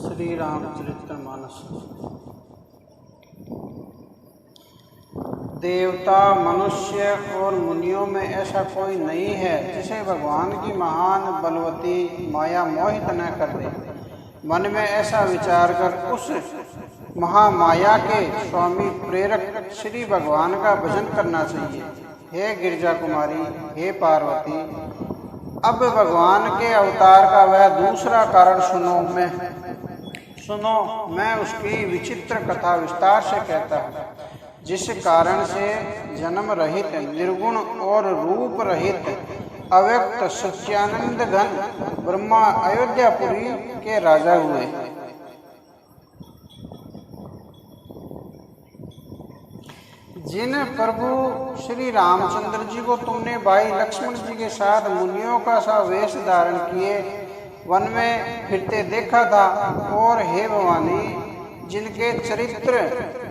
श्री रामचरितमानस। देवता, मनुष्य और मुनियों में ऐसा कोई नहीं है जिसे भगवान की महान बलवती माया मोहित न कर दे। मन में ऐसा विचार कर उस महामाया के स्वामी प्रेरक श्री भगवान का भजन करना चाहिए। हे गिरिजा कुमारी, हे पार्वती, अब भगवान के अवतार का वह दूसरा कारण सुनो। मैं उसकी विचित्र कथा विस्तार से कहता हूँ, जिस कारण से जन्म रहित, निर्गुण और रूप रहित, अव्यक्त सच्चिदानंद घन ब्रह्मा अयोध्यापुरी के राजा हुए। जिन प्रभु श्री रामचंद्र जी को तुमने भाई लक्ष्मण जी के साथ मुनियों का सा वेश धारण किए वन में फिरते देखा था, और हे भवानी, जिनके चरित्र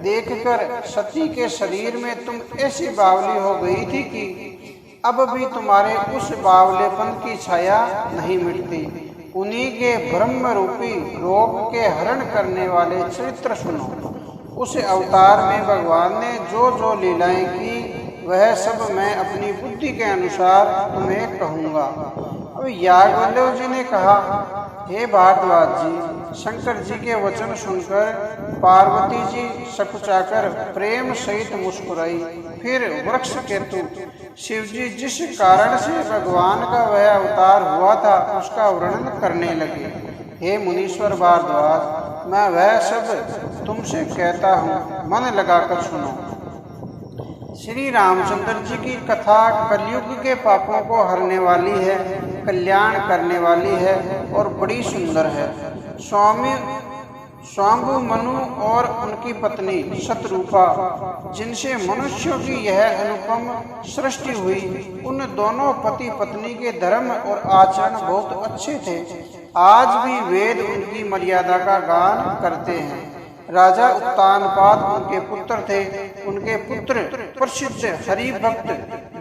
देखकर सती के शरीर में तुम ऐसी बावली हो गई थी कि अब भी तुम्हारे उस बावलेपन की छाया नहीं मिटती। उन्हीं के ब्रह्म रूपी रोग के हरण करने वाले चरित्र सुनो। उस अवतार में भगवान ने जो जो लीलाएं की वह सब मैं अपनी बुद्धि के अनुसार तुम्हें कहूँगा। अब याज्ञवल्क्य जी ने कहा, हे भारद्वाज जी, शंकर जी के वचन सुनकर पार्वती जी सकुचाकर प्रेम सहित मुस्कुराई। फिर वृक्ष केतु शिव जी जिस कारण से भगवान का वह अवतार हुआ था उसका वर्णन करने लगे। हे मुनीश्वर भारद्वाज, मैं वह सब तुमसे कहता हूँ, मन लगाकर सुनो। श्री रामचंद्र जी की कथा कलयुग के पापों को हरने वाली है, कल्याण करने वाली है और बड़ी सुंदर है। स्वाम्भु मनु और उनकी पत्नी शतरूपा, जिनसे मनुष्यों की यह अनुपम सृष्टि हुई, उन दोनों पति पत्नी के धर्म और आचरण बहुत अच्छे थे। आज भी वेद उनकी मर्यादा का गान करते हैं। राजा उत्तानपाद उनके पुत्र थे। उनके पुत्र प्रसिद्ध हरि भक्त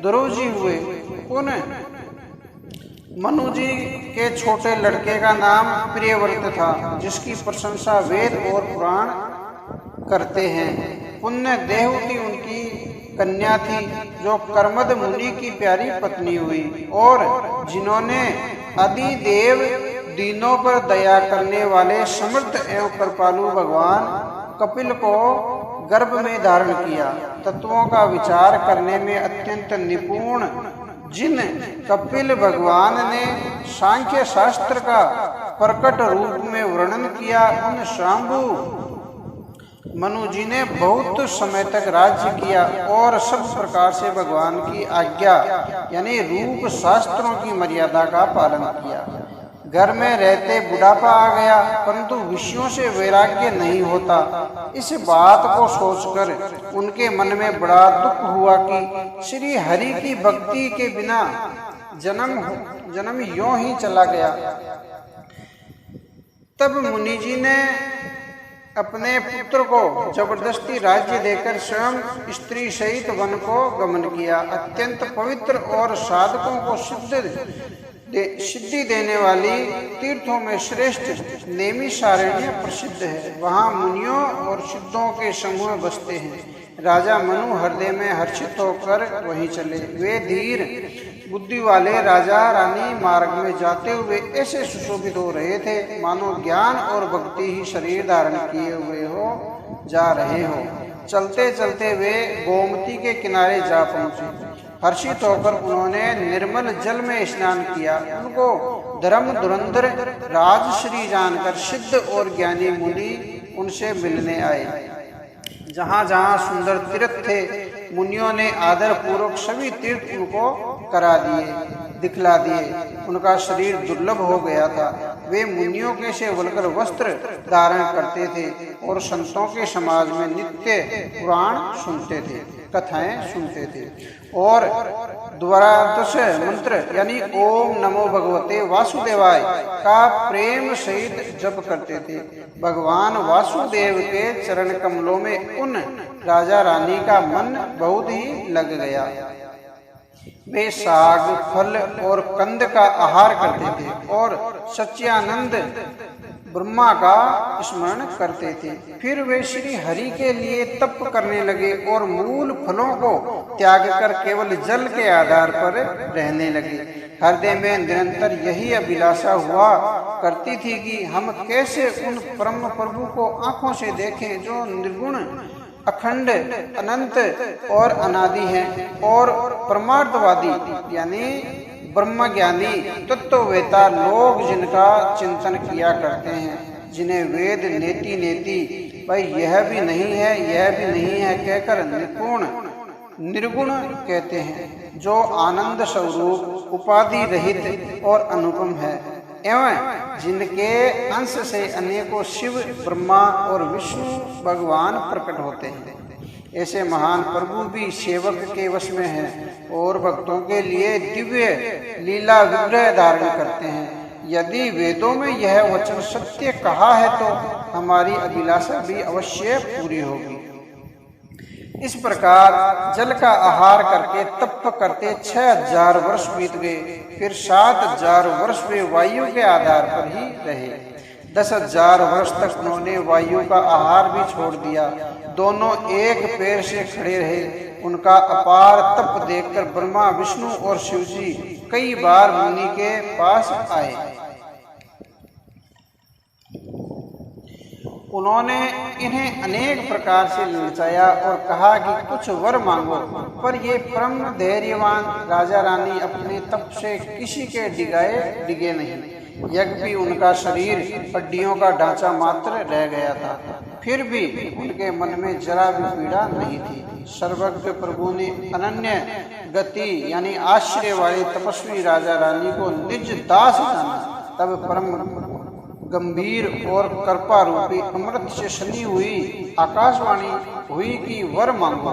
ध्रुव जी हुए। उन मनु जी के छोटे लड़के का नाम प्रियव्रत था, जिसकी प्रशंसा वेद और पुराण करते हैं। पुण्य देवहूति उनकी कन्या थी, जो कर्मद मुनि की प्यारी पत्नी हुई, और जिन्होंने आदिदेव दीनों पर दया करने वाले समर्थ एवं कृपालु भगवान कपिल को गर्भ में धारण किया। तत्वों का विचार करने में अत्यंत निपुण जिन कपिल भगवान ने सांख्य शास्त्र का प्रकट रूप में वर्णन किया, उन शांभु मनु जी ने बहुत समय तक राज्य किया और सब प्रकार से भगवान की आज्ञा यानी रूप शास्त्रों की मर्यादा का पालन किया। घर में रहते बुढ़ापा आ गया, परंतु विषयों से वैराग्य नहीं होता। इस बात को सोचकर उनके मन में बड़ा दुख हुआ कि श्री हरि की भक्ति के बिना जन्म यों ही चला गया। तब मुनि जी ने अपने पुत्र को जबरदस्ती राज्य देकर स्वयं स्त्री सहित वन को गमन किया। अत्यंत पवित्र और साधकों को सिद्धि देने वाली तीर्थों में श्रेष्ठ नैमिषारण्य प्रसिद्ध है। वहाँ मुनियों और सिद्धों के समूह बसते हैं। राजा मनु हृदय में हर्षित होकर वहीं चले। वे धीर बुद्धि वाले राजा रानी मार्ग में जाते हुए ऐसे सुशोभित हो रहे थे, मानो ज्ञान और भक्ति ही शरीर धारण किए हुए हो जा रहे हो। चलते चलते वे गोमती के किनारे जा पहुंचे। हर्षित होकर उन्होंने निर्मल जल में स्नान किया। उनको धर्म धुरंधर राजश्री जानकर सिद्ध और ज्ञानी मुनि उनसे मिलने आए। जहाँ जहाँ सुंदर तीर्थ थे, मुनियों ने आदर पूर्वक सभी तीर्थ उनको करा दिए, दिखला दिए। उनका शरीर दुर्लभ हो गया था। वे मुनियों के से वल्कर वस्त्र धारण करते थे और संतों के समाज में नित्य पुराण सुनते थे, कथाएं सुनते थे और द्वादश मंत्र यानी ओम नमो भगवते वासुदेवाय का प्रेम सहित जप करते थे। भगवान वासुदेव के चरण कमलों में उन राजा रानी का मन बहुत ही लग गया। वे साग, फल और कंद का आहार करते थे और सच्चिदानंद ब्रह्मा का स्मरण करते थे। फिर वे श्री हरि के लिए तप करने लगे और मूल फलों को त्याग कर केवल जल के आधार पर रहने लगे। हृदय में निरंतर यही अभिलाषा हुआ करती थी कि हम कैसे उन परम प्रभु को आंखों से देखें जो निर्गुण, अखंड, अनंत और अनादि हैं और परमार्थवादी यानी ब्रह्मज्ञानी तत्ववेता लोग जिनका चिंतन किया करते हैं, जिन्हें वेद नेति नेति भाई यह भी नहीं है यह भी नहीं है कहकर निर्गुण कहते हैं, जो आनंद स्वरूप, उपाधि रहित और अनुपम है एवं जिनके अंश से अनेकों शिव, ब्रह्मा और विष्णु भगवान प्रकट होते हैं। ऐसे महान प्रभु भी सेवक के वश में हैं और भक्तों के लिए दिव्य लीला विग्रह धारण करते हैं। यदि वेदों में यह वचन सत्य कहा है तो हमारी अभिलाषा भी अवश्य पूरी होगी। इस प्रकार जल का आहार करके तप करते 6000 वर्ष बीत गए। फिर 7000 वर्ष वे वायु के आधार पर ही रहे। 10,000 वर्ष तक उन्होंने वायु का आहार भी छोड़ दिया। दोनों एक पैर से खड़े रहे। उनका अपार तप देखकर ब्रह्मा, विष्णु और शिवजी कई बार मुनि के पास आए। उन्होंने इन्हें अनेक प्रकार से ललचाया और कहा कि कुछ वर मांगो, पर ये परम धैर्यवान राजा रानी अपने तप से किसी के डिगे नहीं। यज्ञ उनका शरीर हड्डियों का ढांचा मात्र रह गया था, फिर भी उनके मन में जरा भी पीड़ा नहीं थी। सर्वज्ञ प्रभु ने अनन्य गति यानी आश्रय वाले तपस्वी राजा रानी को निज दास जाना। तब परम गंभीर और कृपा रूपी अमृत से सनी हुई आकाशवाणी हुई कि वर मांगो।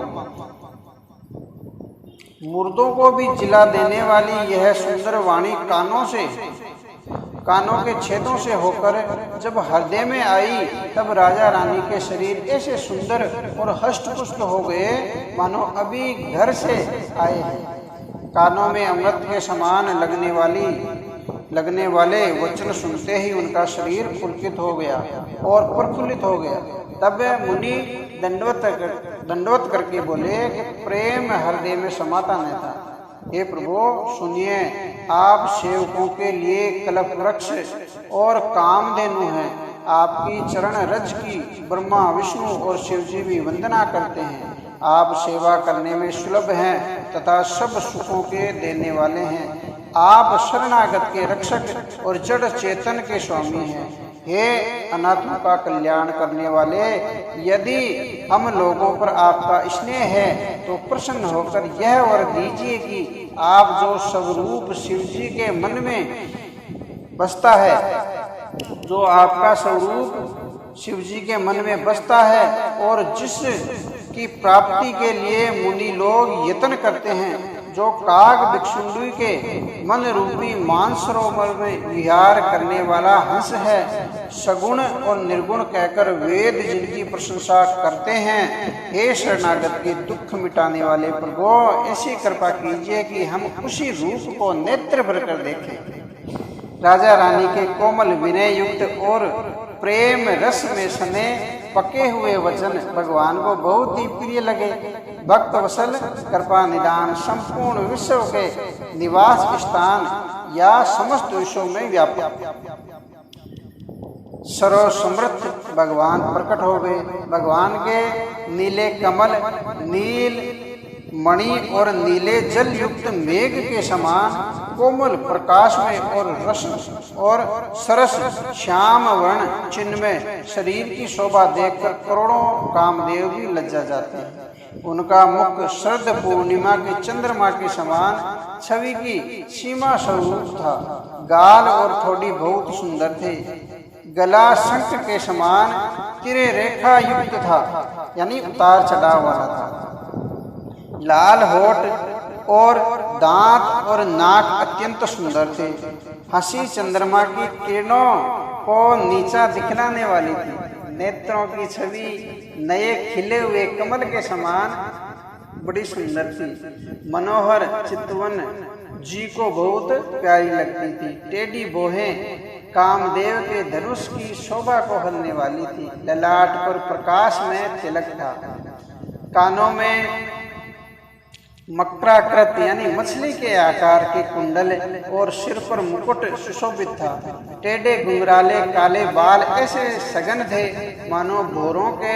मुर्दों को भी जिला देने वाली यह सुंदर वाणी कानों के छेदों से होकर जब हृदय में आई, तब राजा रानी के शरीर ऐसे सुंदर और हष्ट-पुष्ट हो गए मानो अभी घर से आए हैं। कानों में अमृत के समान लगने वाले वचन सुनते ही उनका शरीर पुलकित हो गया और प्रफुल्लित हो गया। तब मुनि दंडवत करके बोले कि प्रेम हृदय में समाता नहीं था। हे प्रभु सुनिए, आप सेवकों के लिए कल्प वृक्ष और कामधेनु हैं। आपकी चरण रज की ब्रह्मा, विष्णु और शिवजी भी वंदना करते हैं। आप सेवा करने में सुलभ हैं तथा सब सुखों के देने वाले हैं। आप शरणागत के रक्षक और जड़ चेतन के स्वामी हैं। हे अनाथों का कल्याण करने वाले, यदि हम लोगों पर आपका स्नेह है तो प्रसन्न होकर यह वर दीजिए कि आप जो स्वरूप शिवजी के मन में बसता है, जो आपका स्वरूप शिवजी के मन में बसता है और जिस की प्राप्ति के लिए मुनि लोग यत्न करते हैं, जो काग भिक्षुंडी के मन रूपी मानसरोवर में विहार करने वाला हंस है, सगुण और निर्गुण कहकर वेद जिनकी प्रशंसा करते हैं, हे शरणागत के दुख मिटाने वाले प्रभु, ऐसी कृपा कीजिए कि हम उसी रूप को नेत्र भर कर देखें। राजा रानी के कोमल विनय युक्त और प्रेम रस में सने पके हुए वचन भगवान को बहुत ही प्रिय लगे। भक्त वसल कृपा निदान संपूर्ण विश्व के निवास स्थान या समस्त विश्व में व्यापक सर्व समृद्ध भगवान प्रकट हो गए। भगवान के नीले कमल, नील मणि और नीले जल युक्त मेघ के समान कोमल प्रकाश में और रस और सरस श्याम वर्ण चिन्ह में शरीर की शोभा देखकर करोड़ों कामदेव भी लज्जा जाते हैं। उनका मुख शरद पूर्णिमा के चंद्रमा के समान छवि की सीमा स्वरूप था। गाल और ठोड़ी बहुत सुंदर थे। गला शंख के समान तिरे रेखा युक्त था, यानी उतार चढ़ाव वाला था। लाल होठ और दांत और नाक अत्यंत सुंदर थे। हंसी चंद्रमा की किरणों को नीचा दिखलाने वाली थी। नेत्रों की छवि नए खिले हुए कमल के समान बड़ी सुंदर थी। मनोहर चितवन जी को बहुत प्यारी लगती थी। टेढ़ी भौहें कामदेव के धनुष की शोभा को हलने वाली थी। ललाट पर प्रकाश में तिलक था, कानों में मकराकृत यानी मछली के आकार के कुंडल और सिर पर मुकुट सुशोभित था। टेढ़े घुंघराले काले बाल ऐसे सघन थे मानो भौरों के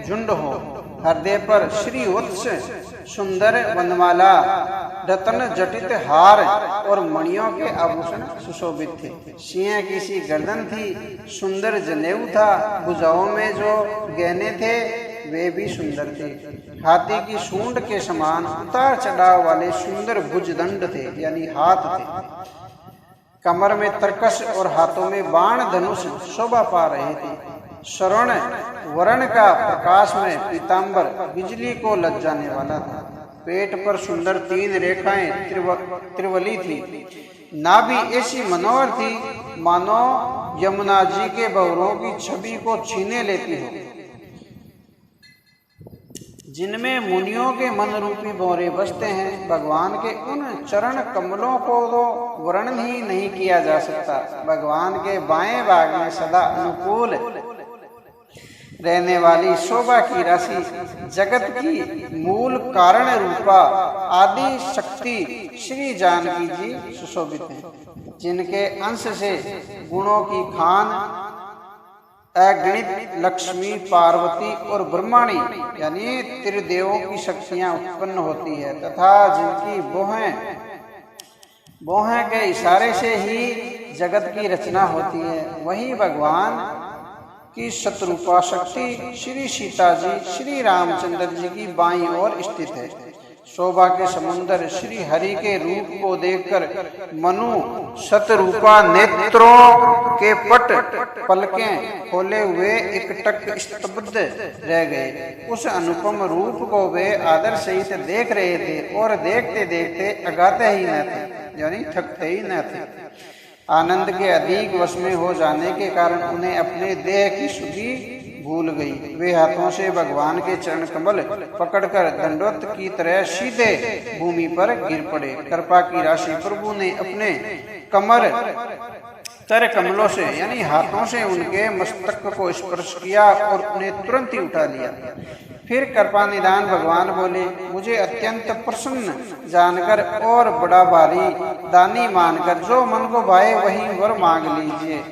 झुंड हो। हृदय पर श्रीवत्स सुंदर वनमाला, रत्न जटित हार और मणियों के आभूषण सुशोभित थे। सिंह की सी गर्दन थी, सुंदर जनेऊ था। भुजाओं में जो गहने थे वे भी सुंदर थे। हाथी की सूंड के समान उतार चढ़ाव वाले सुंदर भुजदंड थे यानी हाथ थे। कमर में तरकस और हाथों में बाण धनुष शोभा पा रहे थे। स्वर्ण वर्ण का प्रकाश में पीतांबर बिजली को लग जाने वाला था। पेट पर सुंदर 3 रेखाएं त्रिवली थी। नाभि ऐसी मनोहर थी मानो यमुना जी के भंवरों की छवि को छीने लेती हो, जिनमें मुनियों के मन रूपी भंवरे बसते हैं। भगवान के उन चरण कमलों को तो वर्णन ही नहीं किया जा सकता। भगवान के बाएं भाग में सदा अनुकूल रहने वाली शोभा की राशि, जगत की मूल कारण रूपा आदि शक्ति श्री जानकी जी सुशोभित हैं, जिनके अंश से गुणों की खान अगणित लक्ष्मी, पार्वती और ब्रह्माणी यानी त्रिदेवों की शक्तियां उत्पन्न होती है तथा जिनकी बोहें के इशारे से ही जगत की रचना होती है। वही भगवान की शत्रुपा शक्ति श्री सीता जी श्री रामचंद्र जी की बाईं ओर स्थित है। शोभा के समुद्र श्री हरि के रूप को देखकर मनु शतरूपा नेत्रों के पट पलकें खोले हुए एकटक स्तब्ध रह गए। उस अनुपम रूप को वे आदर सहित देख रहे थे और देखते देखते अगाते ही न थे यानी थकते ही न थे। आनंद के अधिक वश में हो जाने के कारण उन्हें अपने देह की शुद्धि भूल गई। वे हाथों से भगवान के चरण कमल पकड़कर दंडवत की तरह सीधे भूमि पर गिर पड़े। कृपा की राशि प्रभु ने अपने कमर कर कमलों से यानी हाथों से उनके मस्तक को स्पर्श किया और उन्हें तुरंत ही उठा लिया। फिर कृपा निदान भगवान बोले, मुझे अत्यंत प्रसन्न जानकर और बड़ा भारी दानी मानकर जो मन को भाए वही वर मांग लीजिए।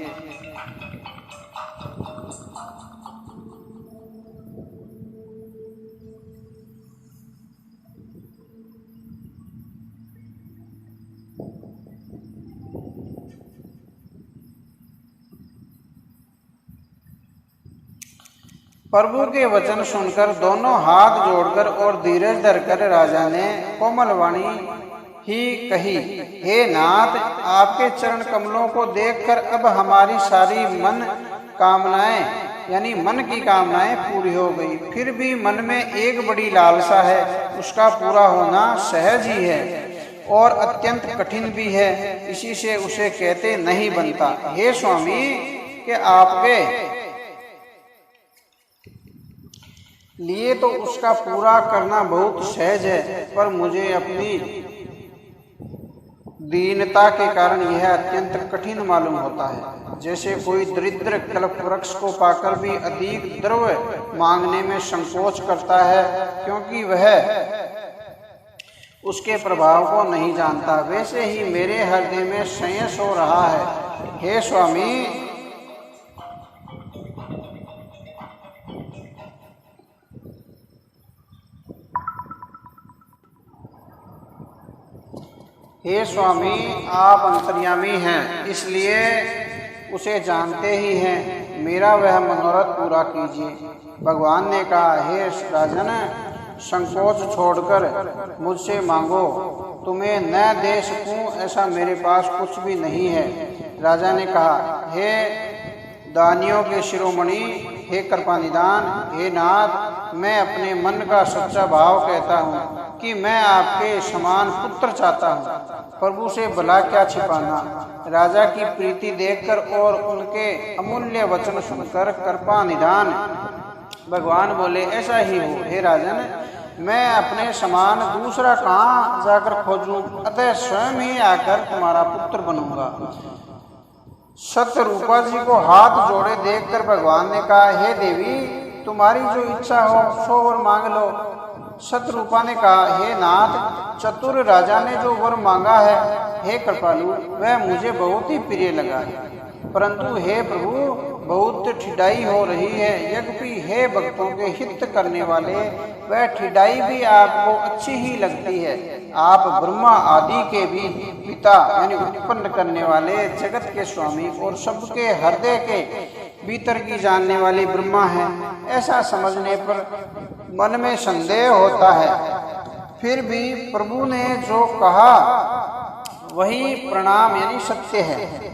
प्रभु के वचन सुनकर दोनों हाथ जोड़कर और धीरज धरकर राजा ने कोमल वाणी ही कही, हे नाथ, आपके चरण कमलों को देखकर अब हमारी सारी मन की कामनाएं पूरी हो गई। फिर भी मन में एक बड़ी लालसा है, उसका पूरा होना सहज ही है और अत्यंत कठिन भी है, इसी से उसे कहते नहीं बनता। हे स्वामी, कि आपके लिए तो उसका पूरा करना बहुत सहज है, पर मुझे अपनी दीनता के कारण यह अत्यंत कठिन मालूम होता है। जैसे कोई दरिद्र कल्प वृक्ष को पाकर भी अधिक द्रव्य मांगने में संकोच करता है, क्योंकि वह उसके प्रभाव को नहीं जानता, वैसे ही मेरे हृदय में संयस हो रहा है। हे स्वामी, आप अंतर्यामी हैं, इसलिए उसे जानते ही हैं। मेरा वह मनोरथ पूरा कीजिए। भगवान ने कहा, हे राजन, संकोच छोड़कर मुझसे मांगो, तुम्हें न दे सकूं ऐसा मेरे पास कुछ भी नहीं है। राजा ने कहा, हे दानियों के शिरोमणि, हे कृपानिदान, हे नाथ, मैं अपने मन का सच्चा भाव कहता हूँ कि मैं आपके समान पुत्र चाहता हूँ। प्रभु से भला क्या छिपाना। राजा की प्रीति देखकर और उनके अमूल्य वचन सुनकर कृपा निधान भगवान बोले, ऐसा ही हो। हे राजन, मैं अपने समान दूसरा कहाँ जाकर खोजूं, अतः स्वयं ही आकर तुम्हारा पुत्र बनूंगा। शतरूपा जी को हाथ जोड़े देखकर भगवान ने कहा, हे देवी, तुम्हारी जो इच्छा हो सो वर मांग लो। शतरूपा ने कहा, हे नाथ, चतुर राजा ने जो वर मांगा है, हे कृपालु, वह मुझे बहुत ही प्रिय लगा है। परंतु हे प्रभु, बहुत ठिठाई हो रही है। यद्यपि हे भक्तों के हित करने वाले, वह ठिठाई भी आपको अच्छी ही लगती है। आप ब्रह्मा आदि के भी पिता यानी उत्पन्न करने वाले, जगत के स्वामी और सबके हृदय के भीतर की जानने वाले ब्रह्मा हैं। ऐसा समझने पर मन में संदेह होता है, फिर भी प्रभु ने जो कहा वही प्रणाम यानी सत्य है।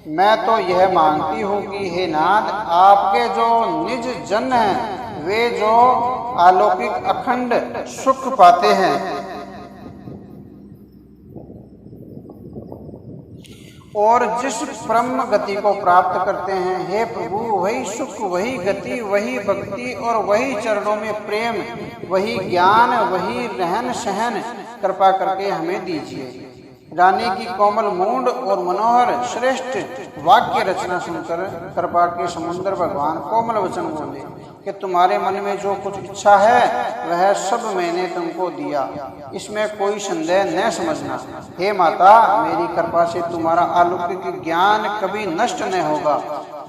मैं तो यह मांगती हूँ कि हे नाथ, आपके जो निज जन हैं, वे जो अलौकिक अखंड सुख पाते हैं और जिस परम गति को प्राप्त करते हैं, हे प्रभु, वही सुख, वही गति, वही भक्ति और वही चरणों में प्रेम, वही ज्ञान, वही रहन सहन कृपा करके हमें दीजिए। रानी की कोमल मूंड और मनोहर श्रेष्ठ वाक्य रचना सुनकर कृपा के समुद्र भगवान कोमल वचन बोले कि तुम्हारे मन में जो कुछ इच्छा है वह सब मैंने तुमको दिया, इसमें कोई संदेह न समझना। हे माता, मेरी कृपा से तुम्हारा अलौकिक ज्ञान कभी नष्ट न होगा।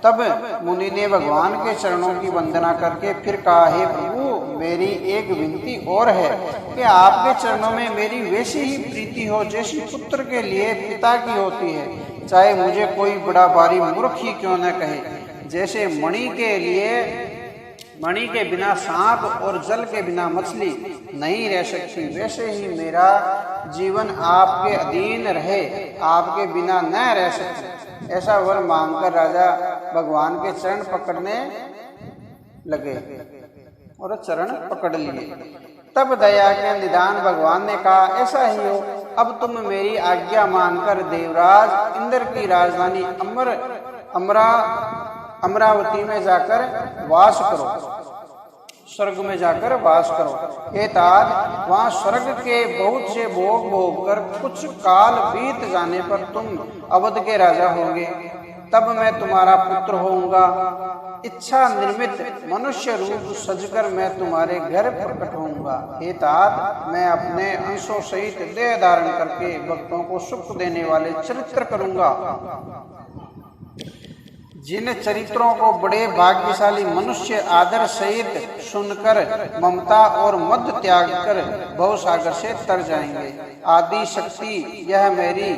तब मुनि ने भगवान के चरणों की वंदना करके फिर कहा, हे प्रभु, मेरी एक विनती और है कि आपके चरणों में मेरी वैसी ही प्रीति हो जैसी पुत्र के लिए पिता की होती है, चाहे मुझे कोई बड़ा भारी मूर्ख ही क्यों न कहे। जैसे मणि के बिना सांप और जल के बिना मछली नहीं रह सकती, वैसे ही मेरा जीवन आपके अधीन रहे, आपके बिना न रह सके। ऐसा वर मांगकर राजा भगवान के चरण पकड़ने लगे और चरण पकड़ लिए। तब दया के निदान भगवान ने कहा, ऐसा ही हो, अब तुम मेरी आज्ञा मानकर देवराज इंद्र की राजधानी अमरावती में जाकर वास करो, स्वर्ग में जाकर वास करो। हे तात, वहाँ स्वर्ग के बहुत से भोग भोग कर कुछ काल बीत जाने पर तुम अवध के राजा होंगे, तब मैं तुम्हारा पुत्र होऊंगा। इच्छा निर्मित मनुष्य रूप सजकर मैं तुम्हारे घर प्रकट होऊंगा। हे तात, मैं अपने अंशों सहित देह धारण करके भक्तों को सुख देने वाले चरित्र करूंगा। जिन चरित्रों को बड़े भाग्यशाली मनुष्य आदर सहित सुनकर ममता और मद त्याग कर भवसागर से तर जाएंगे। आदि शक्ति यह मेरी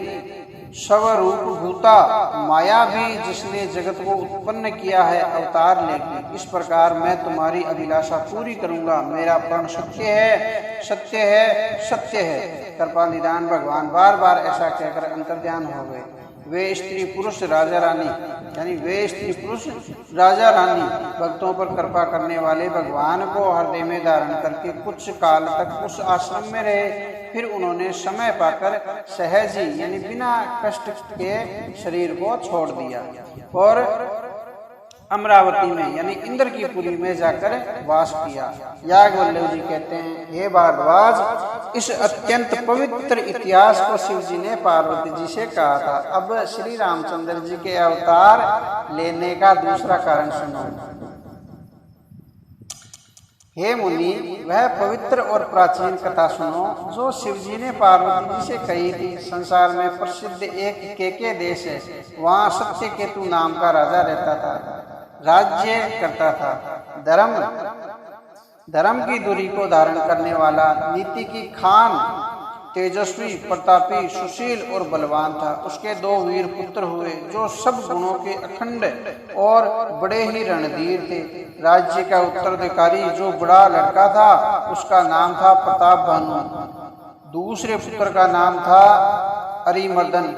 स्वरूप भूता माया भी जिसने जगत को उत्पन्न किया है अवतार लेगी। इस प्रकार मैं तुम्हारी अभिलाषा पूरी करूंगा। मेरा प्रण सत्य है, सत्य है, सत्य है। कृपा निदान भगवान बार बार ऐसा कहकर अंतर्ध्यान हो गए। वे स्त्री पुरुष राजा रानी भक्तों पर कृपा करने वाले भगवान को हृदय में धारण करके कुछ काल तक उस आश्रम में रहे। फिर उन्होंने समय पाकर सहज ही यानी बिना कष्ट के शरीर को छोड़ दिया और अमरावती में यानी इंद्र की पुरी में जाकर वास किया। याज्ञवल्क्य जी कहते हैं, हे भारद्वाज, इस अत्यंत पवित्र इतिहास को शिव जी ने पार्वती जी से कहा था। अब श्री रामचंद्र जी के अवतार लेने का दूसरा कारण सुनो। हे मुनि, वह पवित्र और प्राचीन कथा सुनो जो शिव जी ने पार्वती जी से कही थी। संसार में प्रसिद्ध एक केके देश है, वहाँ सत्यकेतु नाम का राजा रहता था, राज्य करता था। धर्म की दूरी को धारण करने वाला, नीति की खान, तेजस्वी, प्रतापी, सुशील और बलवान था। उसके 2 वीर पुत्र हुए जो सब गुणों के अखंड और बड़े ही रणधीर थे। राज्य का उत्तराधिकारी जो बड़ा लड़का था उसका नाम था प्रताप भानु। दूसरे पुत्र का नाम था अरिमर्दन,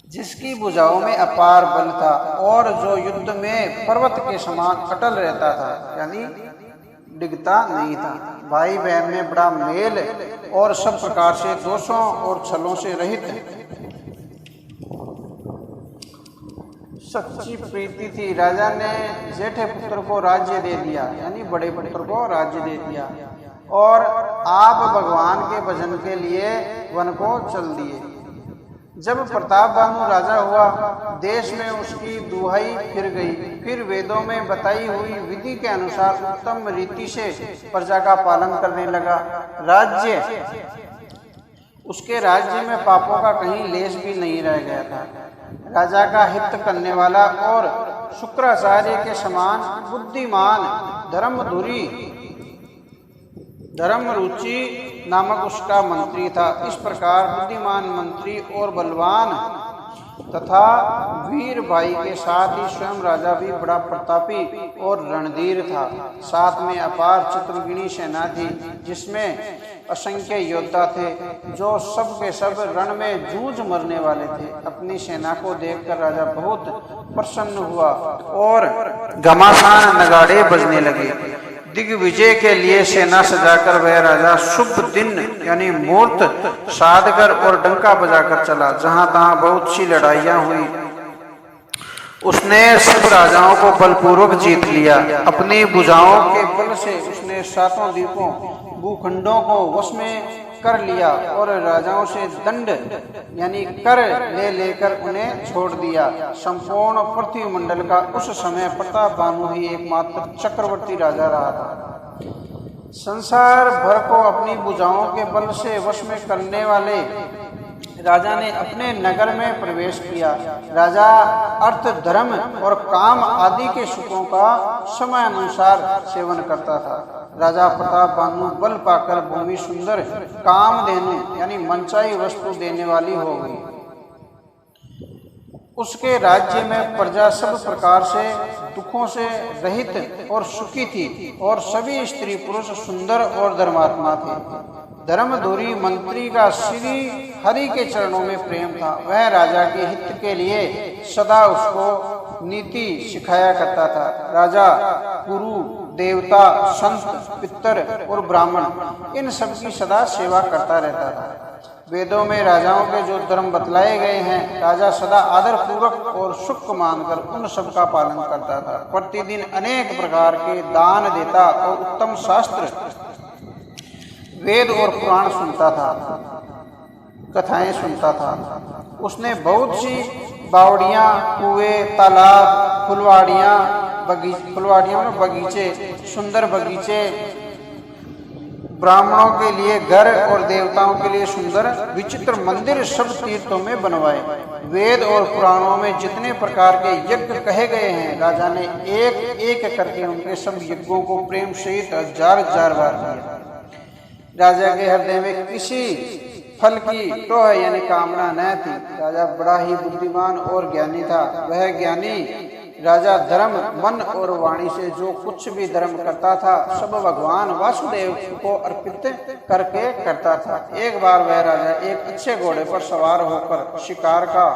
जिसकी भुजाओं में अपार बल था और जो युद्ध में पर्वत के समान अटल रहता था, यानी डिगता नहीं था। भाई बहन में बड़ा मेल और सब प्रकार से दोषों और छलों से रहित सच्ची प्रीति थी। राजा ने जेठे पुत्र को राज्य दे दिया, यानी बड़े पुत्र को राज्य दे दिया और आप भगवान के भजन के लिए वन को चल दिए। जब प्रताप बानु राजा हुआ, देश में उसकी दुहाई फिर गई। फिर वेदों में बताई हुई विधि के अनुसार उत्तम रीति से प्रजा का पालन करने लगा। उसके राज्य में पापों का कहीं लेश भी नहीं रह गया था। राजा का हित करने वाला और शुक्राचार्य के समान बुद्धिमान धर्मरुचि नामक उसका मंत्री था। इस प्रकार बुद्धिमान मंत्री और बलवान तथा वीर भाई के साथ ही स्वयं राजा भी बड़ा प्रतापी और रणधीर था। साथ में अपार चतुर्गिणी सेना थी, जिसमें असंख्य योद्धा थे, जो सब के सब रण में जूझ मरने वाले थे। अपनी सेना को देखकर राजा बहुत प्रसन्न हुआ और घमासान नगाड़े बजने लगे। दिग्विजय के लिए सेना सजाकर वह राजा शुभ दिन यानी मुहूर्त साधकर और डंका बजाकर चला। जहां तहां बहुत सी लड़ाइयां हुई। उसने सब राजाओं को बलपूर्वक जीत लिया। अपनी भुजाओं के बल से उसने सातों द्वीपों भूखंडों को वश में कर लिया और राजाओं से दंड यानी कर लेकर उन्हें छोड़ दिया। संपूर्ण पृथ्वी मंडल का उस समय प्रताप बानु ही एकमात्र चक्रवर्ती राजा रहा था। संसार भर को अपनी भुजाओं के बल से वश में करने वाले राजा ने अपने नगर में प्रवेश किया। राजा अर्थ, धर्म और काम आदि के सुखों का समय अनुसार सेवन करता था। राजा प्रताप बानु बल पाकर भूमि सुंदर, कामधेनु यानी मनचाही वस्तु देने वाली हो गई। उसके राज्य में प्रजा सब प्रकार से दुखों से रहित और सुखी थी और सभी स्त्री पुरुष सुंदर और धर्मात्मा थे। धर्मधुरी मंत्री का श्री हरि के चरणों में प्रेम था। वह राजा के हित के लिए सदा उसको नीति सिखाया करता था। राजा गुरु, देवता, संत, पितर और ब्राह्मण इन सब की सदा सेवा करता रहता था। वेदों में राजाओं के जो धर्म बतलाए गए हैं, राजा सदा आदर पूर्वक और सुख मानकर उन सब का पालन करता था। प्रतिदिन अनेक प्रकार के दान देता और उत्तम शास्त्र, वेद और पुराण सुनता था, कथाएं सुनता था। उसने बहुत सी बावड़ियाँ, कुएं, तालाब, फुलवाड़ियाँ में बगीचे, सुंदर बगीचे, ब्राह्मणों के लिए घर और देवताओं के लिए सुंदर विचित्र मंदिर सब तीर्थों में बनवाए। वेद और पुराणों में जितने प्रकार के यज्ञ कहे गए हैं, राजा ने एक एक करके उनके सब यज्ञों को प्रेम सहित हजार बार किया। राजा के हृदय में किसी फल की टोह यानी कामना न थी। राजा बड़ा ही बुद्धिमान और ज्ञानी था। वह ज्ञानी राजा धर्म, मन और वाणी से जो कुछ भी धर्म करता था, सब भगवान वासुदेव को अर्पित करके करता था। एक बार वह राजा एक अच्छे घोड़े पर सवार होकर शिकार का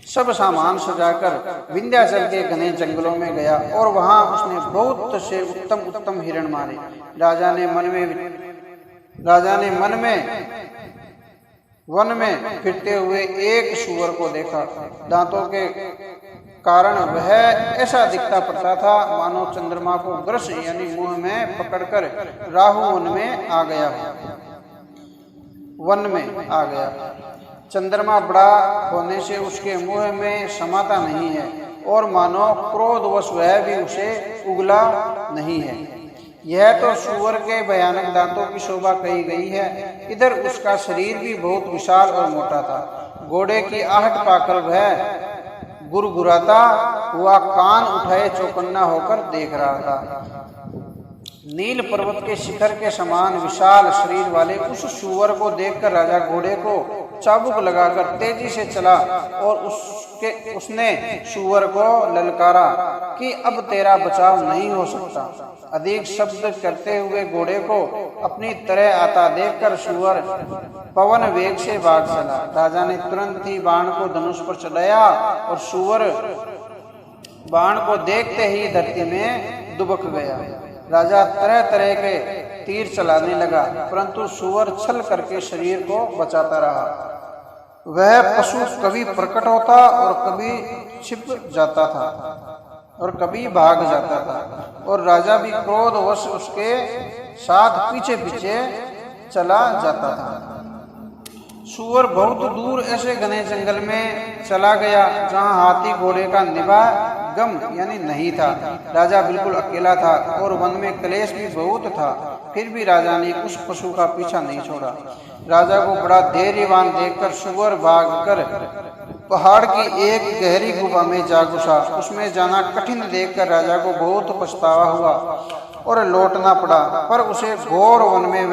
सब सामान सजाकर विंध्याचल के घने जंगलों में गया और वहां उसने बहुत से उत्तम हिरण मारे। राजा ने वन में फिरते हुए एक सूअर को देखा। दांतों के कारण वह ऐसा दिखता पड़ता था मानो चंद्रमा को ग्रस यानी मुंह में पकड़कर राहु वन में आ गया। चंद्रमा बड़ा होने से उसके मुंह में समाता नहीं है और मानो क्रोधवश वह भी उसे उगला नहीं है। यह तो सूअर के भयानक दांतों की शोभा कही गई है। इधर उसका शरीर भी बहुत विशाल और मोटा था। घोड़े की आहट पाकर वह गुरगुराता हुआ कान उठाए चौकन्ना होकर देख रहा था। नील पर्वत के शिखर के समान विशाल शरीर वाले उस सूअर को देखकर राजा घोड़े को चाबुक लगाकर तेजी से चला और उसने सूअर को ललकारा कि अब तेरा बचाव नहीं हो सकता। अधिक शब्द करते हुए घोड़े को अपनी तरह आता देखकर सूअर पवन वेग से भाग चला। राजा ने तुरंत ही बाण को धनुष पर चढ़ाया और सूअर बाण को देखते ही धरती में दुबक गया। राजा तरह तरह के तीर चलाने लगा, परंतु सूअर छल करके शरीर को बचाता रहा। वह पशु कभी प्रकट होता और कभी छिप जाता था और कभी भाग जाता था और राजा भी क्रोधवश उसके साथ पीछे पीछे चला जाता था। सूअर बहुत दूर ऐसे घने जंगल में चला गया जहाँ हाथी घोड़े का निवागम यानी नहीं था। राजा बिल्कुल अकेला था और वन में क्लेश भी बहुत था। फिर भी राजा ने उस पशु का पीछा नहीं छोड़ा। राजा को बड़ा धैर्यवान देखकर सूअर भागकर पहाड़ की एक गहरी गुफा में जा घुसा। उसमें जाना कठिन देखकर राजा को बहुत पछतावा हुआ और लौटना पड़ा। पर उसे घोर वन में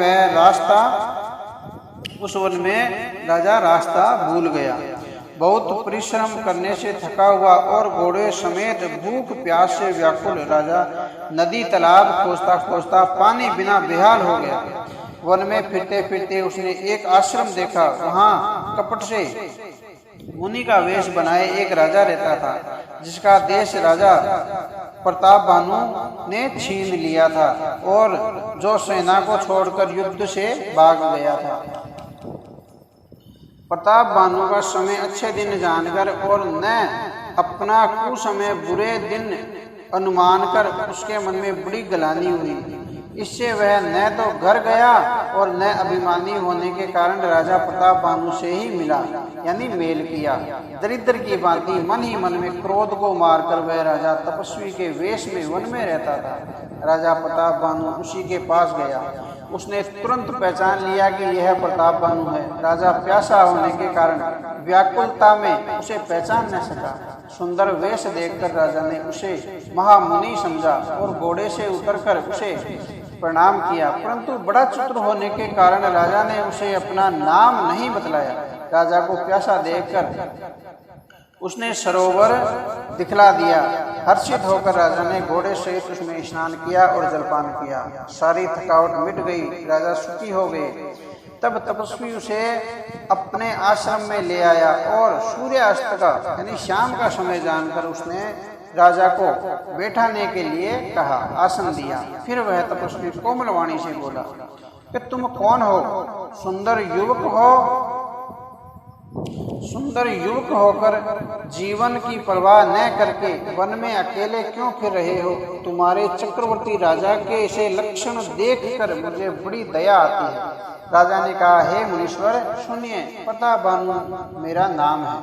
उस वन में राजा रास्ता भूल गया। बहुत परिश्रम करने से थका हुआ और घोड़े समेत भूख प्यास से व्याकुल राजा नदी तालाब खोजता खोजता पानी बिना बेहाल हो गया। वन में फिरते फिरते उसने एक आश्रम देखा। वहाँ कपट से मुनि का वेश बनाए एक राजा रहता था, जिसका देश राजा प्रताप भानु ने छीन लिया था और जो सेना को छोड़कर युद्ध से भाग गया था। प्रताप भानु का समय अच्छे दिन जानकर और न अपना कुसमय बुरे दिन अनुमान कर उसके मन में बड़ी गलानी हुई। इससे वह न तो घर गया और न अभिमानी होने के कारण राजा प्रताप भानु से ही मिला यानी मेल किया। दरिद्र की भांति मन ही मन में क्रोध को मारकर वह राजा तपस्वी के वेश में वन में रहता था। राजा प्रताप भानु उसी के पास गया। उसने तुरंत पहचान लिया कि यह प्रताप भानु है। राजा प्यासा होने के कारण व्याकुलता में उसे पहचान न सका। सुंदर वेश देखकर राजा ने उसे महामुनि समझा और घोड़े से उतरकर उसे प्रणाम किया, परंतु बड़ा चतुर होने के कारण राजा ने उसे अपना नाम नहीं बतलाया। राजा को प्यासा देखकर उसने सरोवर दिखला दिया। हर्षित होकर राजा ने घोड़े सहित उसमें स्नान किया और जलपान किया। सारी थकावट मिट गई, राजा सुखी हो गए। तब तपस्वी उसे अपने आश्रम में ले आया और सूर्यास्त का यानी शाम का समय जानकर उसने राजा को बैठाने के लिए कहा, आसन दिया। फिर वह तपस्वी कोमल वाणी से बोला कि तुम कौन हो? सुंदर युवक होकर जीवन की परवाह न करके वन में अकेले क्यों फिर रहे हो? तुम्हारे चक्रवर्ती राजा के ऐसे लक्षण देखकर मुझे बड़ी दया आती है। राजा ने कहा, हे मुनीश्वर सुनिए, प्रताप भानु मेरा नाम है।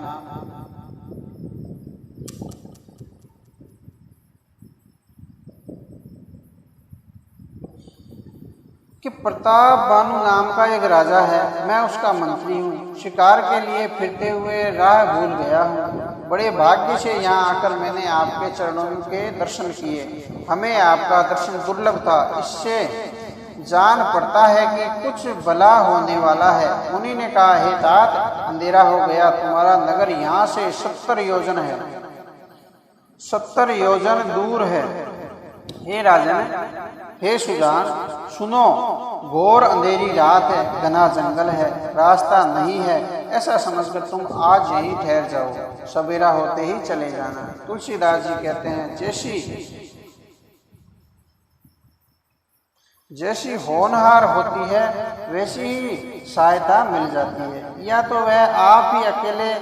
कि प्रताप भानु नाम का एक राजा है, मैं उसका मंत्री हूँ। शिकार के लिए फिरते हुए राह भूल गया हूँ। बड़े भाग्य से यहाँ आकर मैंने आपके चरणों के दर्शन किए। हमें आपका दर्शन दुर्लभ था। इससे जान पड़ता है कि कुछ भला होने वाला है। मुनि ने कहा, हे तात, अंधेरा हो गया। तुम्हारा नगर यहाँ से 70 योजन है, 70 योजन दूर है। हे राजन, हे सुजान, सुनो, घोर अंधेरी रात है, घना जंगल है, रास्ता नहीं है। ऐसा समझकर तुम आज यही ठहर जाओ, सवेरा होते ही चले जाना। तुलसीदास जी कहते हैं, जैसी होनहार होती है वैसी ही सहायता मिल जाती है। या तो वह आप ही अकेले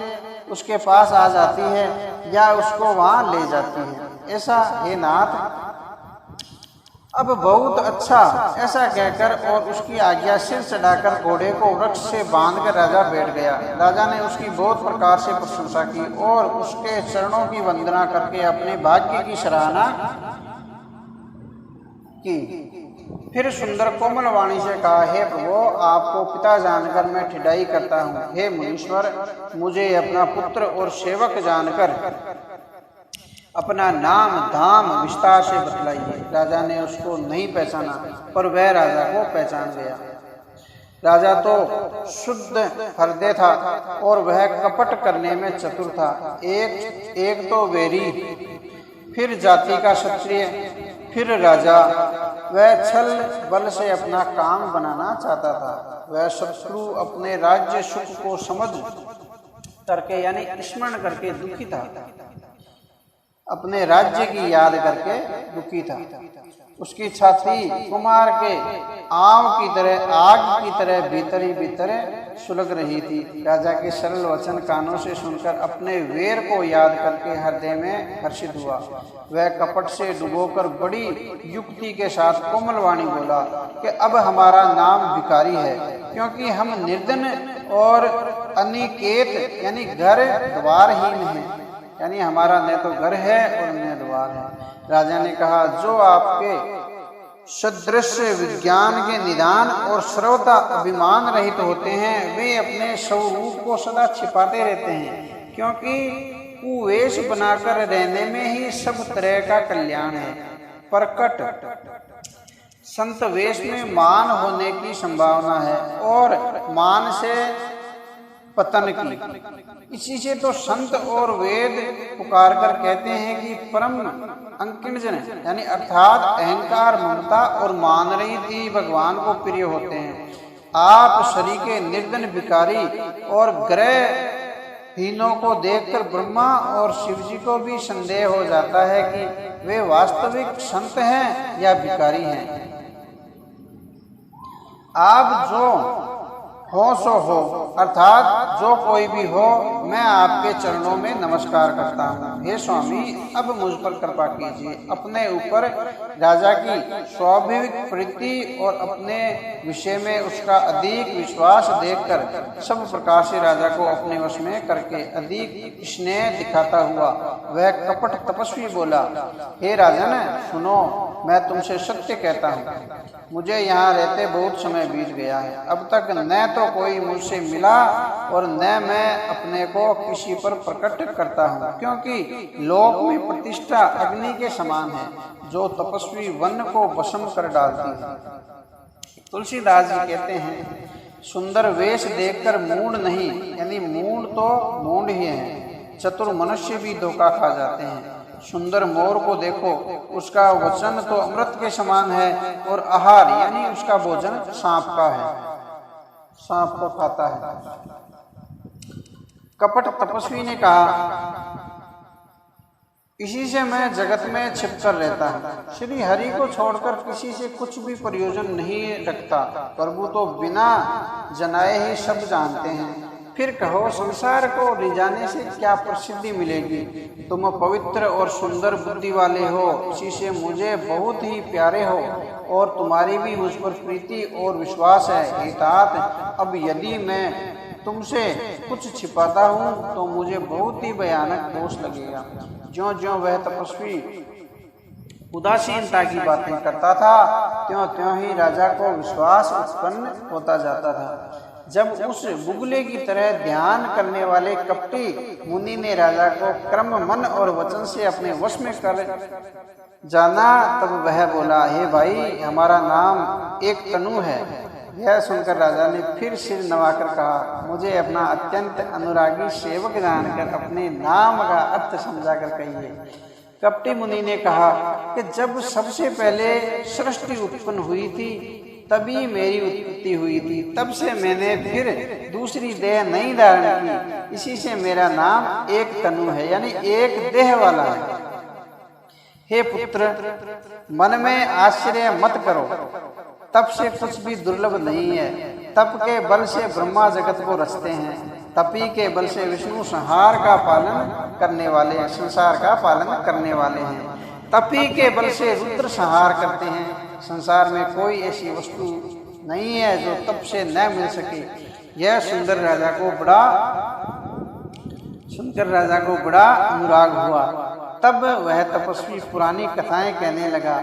उसके पास आ जाती है या उसको वहाँ ले जाती है। ऐसा हे नाथ, अब बहुत अच्छा। ऐसा कहकर और उसकी आज्ञा सिर चढ़ाकर घोड़े को वृक्ष से बांधकर राजा बैठ गया। राजा ने उसकी बहुत प्रकार से प्रशंसा की और उसके चरणों की वंदना करके अपने भाग्य की सराहना की। फिर सुंदर कोमल वाणी से कहा, हे प्रभु, आपको पिता जानकर मैं ठिठाई करता हूँ। हे मुनीश्वर, मुझे अपना पुत्र और सेवक जानकर अपना नाम धाम विस्तार से बतलाइए। राजा ने उसको नहीं पहचाना, पर वह राजा को पहचान गया। राजा तो शुद्ध हृदय था और वह कपट करने में चतुर था। एक तो वैरी, फिर जाति का क्षत्रिय, फिर राजा। वह छल बल से अपना काम बनाना चाहता था। वह शत्रु अपने राज्य सुख को समझ करके यानी स्मरण करके दुखी था, अपने राज्य की याद करके दुखी था। उसकी छाती कुमार के आम की तरह, आग की तरह भीतर ही भीतर सुलग रही थी। राजा के सरल वचन कानों से सुनकर अपने वीर को याद करके हृदय में हर्षित हुआ। वह कपट से डुबोकर बड़ी युक्ति के साथ कोमलवाणी बोला कि अब हमारा नाम भिखारी है, क्योंकि हम निर्धन और अनिकेत यानी घर द्वारहीन हैं। यानी हमारा न तो घर है और न द्वार है। राजा ने कहा, जो आपके सदृश विज्ञान के निदान और सर्वथा अभिमान रहित होते हैं, वे अपने स्वरूप को सदा छिपाते रहते हैं, क्योंकि कुवेश बनाकर रहने में ही सब तरह का कल्याण है। प्रकट संत वेश में मान होने की संभावना है और मान से पतन की। इसी से तो संत और वेद पुकार कर कहते हैं कि परम अंकिणजन यानी अर्थात अहंकार, ममता और मान रहित ही भगवान को प्रिय होते हैं। आप शरीके निर्धन भिखारी और ग्रहहीनों को देखकर ब्रह्मा और शिव जी को भी संदेह हो जाता है कि वे वास्तविक संत हैं या भिखारी हैं। आप जो हो सो हो, अर्थात जो कोई भी हो, मैं आपके चरणों में नमस्कार करता हूँ। हे स्वामी, अब मुझ पर कृपा कीजिए। अपने ऊपर राजा की स्वाभाविक प्रीति और अपने विषय में उसका अधिक विश्वास देखकर सब प्रकार से राजा को अपने वश में करके अधिक स्नेह दिखाता हुआ वह कपट तपस्वी बोला, हे राजन सुनो, मैं तुमसे सत्य कहता हूँ, मुझे यहाँ रहते बहुत समय बीत गया है। अब तक न तो कोई मुझसे मिला और न मैं अपने को किसी पर प्रकट करता हूँ, क्योंकि लोक में प्रतिष्ठा अग्नि के समान है जो तपस्वी वन को भस्म कर डालती है। तुलसीदास जी कहते हैं, सुंदर वेश देखकर मूढ़ नहीं, यानी मूढ़ तो मूढ़ ही है, चतुर मनुष्य भी धोखा खा जाते हैं। सुंदर मोर को देखो, उसका वचन तो अमृत के समान है और आहार यानी उसका भोजन सांप का है, सांप को खाता है। कपट तपस्वी ने कहा, इसी से मैं जगत में छिपकर रहता हूँ। श्री हरि को छोड़कर किसी से कुछ भी प्रयोजन नहीं रखता। प्रभु तो बिना जनाए ही सब जानते हैं। फिर कहो, संसार को रिझाने से क्या प्रसिद्धि मिलेगी? तुम पवित्र और सुंदर बुद्धि वाले हो, इसी से मुझे बहुत ही प्यारे हो और तुम्हारी भी मुझ पर प्रीति और विश्वास है। हे तात, अब यदि मैं तुमसे कुछ छिपाता हूँ तो मुझे बहुत ही भयानक दोष लगेगा। ज्यों ज्यों वह तपस्वी उदासीनता की बातें करता था, त्यों त्यों ही राजा को विश्वास उत्पन्न होता जाता था। जब उस बुगले की तरह ध्यान करने वाले कपटी मुनि ने राजा को क्रम, मन और वचन से अपने वश में कर जाना, तब वह बोला, हे भाई, हमारा नाम एक तनु है। यह सुनकर राजा ने फिर सिर नवाकर कहा, मुझे अपना अत्यंत अनुरागी सेवक जानकर अपने नाम का अर्थ समझाकर कहिए। कपटी मुनि ने कहा कि जब सबसे पहले सृष्टि उत्पन्न हुई थी तभी मेरी उत्पत्ति हुई थी, तब से मैंने फिर दूसरी देह नहीं धारण की, इसी से मेरा नाम एक तनु है, यानी एक देह वाला है। हे पुत्र, मन में आश्चर्य मत करो, तप से कुछ भी दुर्लभ नहीं है। तप के बल से ब्रह्मा जगत को रचते हैं, तपी के बल से विष्णु संहार का पालन करने वाले, संसार का पालन करने वाले हैं। तपी के बल से रुद्र संहार करते हैं। संसार में कोई ऐसी वस्तु नहीं है जो तप से न मिल सके। यह सुंदर राजा को बड़ा अनुराग हुआ। तब वह तपस्वी पुरानी कथाएं कहने लगा।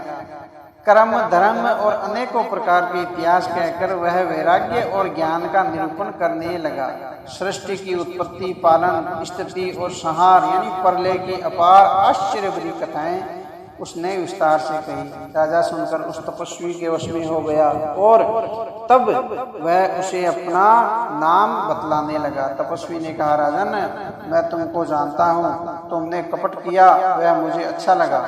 कर्म, धर्म और अनेकों प्रकार के इतिहास कहकर वह वैराग्य और ज्ञान का निरूपण करने लगा। सृष्टि की उत्पत्ति, पालन, स्थिति और संहार यानी प्रलय की अपार आश्चर्य भरी कथाएं उसने विस्तार से कही। राजा सुनकर उस तपस्वी के वश में हो गया और तब वह उसे अपना नाम बतलाने लगा। तपस्वी ने कहा, राजन, मैं तुमको जानता हूँ, तुमने कपट किया, वह मुझे अच्छा लगा।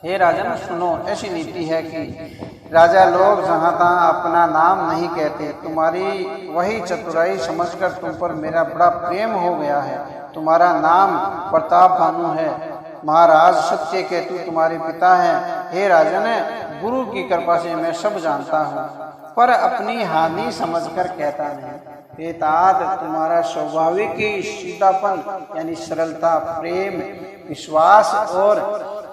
हे राजन सुनो, ऐसी नीति है कि राजा लोग जहाँ तहाँ अपना नाम नहीं कहते। तुम्हारी वही चतुराई समझकर तुम पर मेरा बड़ा प्रेम हो गया है। तुम्हारा नाम प्रताप भानु है। महाराज सत्य केतु तुम्हारे पिता हैं। हे राजन, गुरु की कृपा से मैं सब जानता हूँ, पर अपनी हानि समझकर कहता नहीं। हे तात, तुम्हारा स्वाभाविक ही सीधापन यानी सरलता, प्रेम, विश्वास और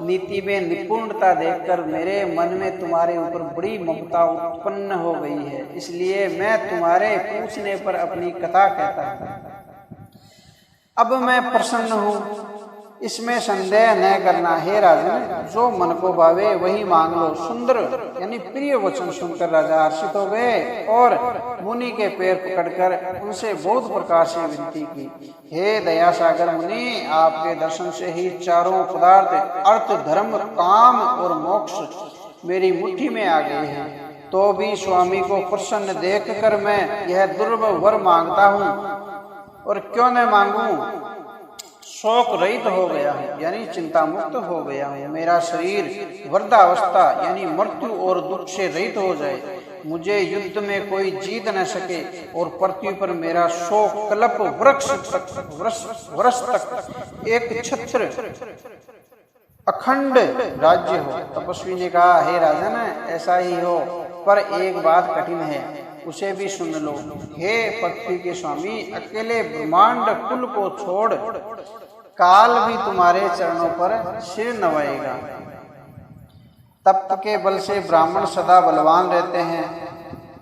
नीति में निपुणता देखकर मेरे मन में तुम्हारे ऊपर बड़ी ममता उत्पन्न हो गई है। इसलिए मैं तुम्हारे पूछने पर अपनी कथा कहता हूँ। अब मैं प्रसन्न हूँ, इसमें संदेह न करना। हे राजन, जो मन को भावे वही मांग लो। सुंदर यानी प्रिय वचन सुनकर राजा हर्षित हो गए और मुनि के पैर पकड़कर उनसे बहुत प्रकार से विनती की। हे दया सागर मुनि, आपके दर्शन से ही चारों पदार्थ अर्थ, धर्म, काम और मोक्ष मेरी मुट्ठी में आ गए हैं। तो भी स्वामी को प्रसन्न देखकर मैं यह दुर्लभ वर मांगता हूँ, और क्यों न मांगू। शोक रहित हो गया हूँ यानी चिंता मुक्त हो गया हूँ। मेरा शरीर वृद्धावस्था यानी मृत्यु और दुख से रहित हो जाए, मुझे युद्ध में कोई जीत न सके, और पृथ्वी पर मेरा शोक कल्प वर्ष तक एक छत्र अखंड राज्य हो। तपस्वी ने कहा, हे राजन, ऐसा ही हो, पर एक बात कठिन है, उसे भी सुन लो। हे पृथ्वी के स्वामी, अकेले ब्रह्मांड कुल को छोड़ काल भी तुम्हारे चरणों पर सिर नवाएगा। तप के बल से ब्राह्मण सदा बलवान रहते हैं,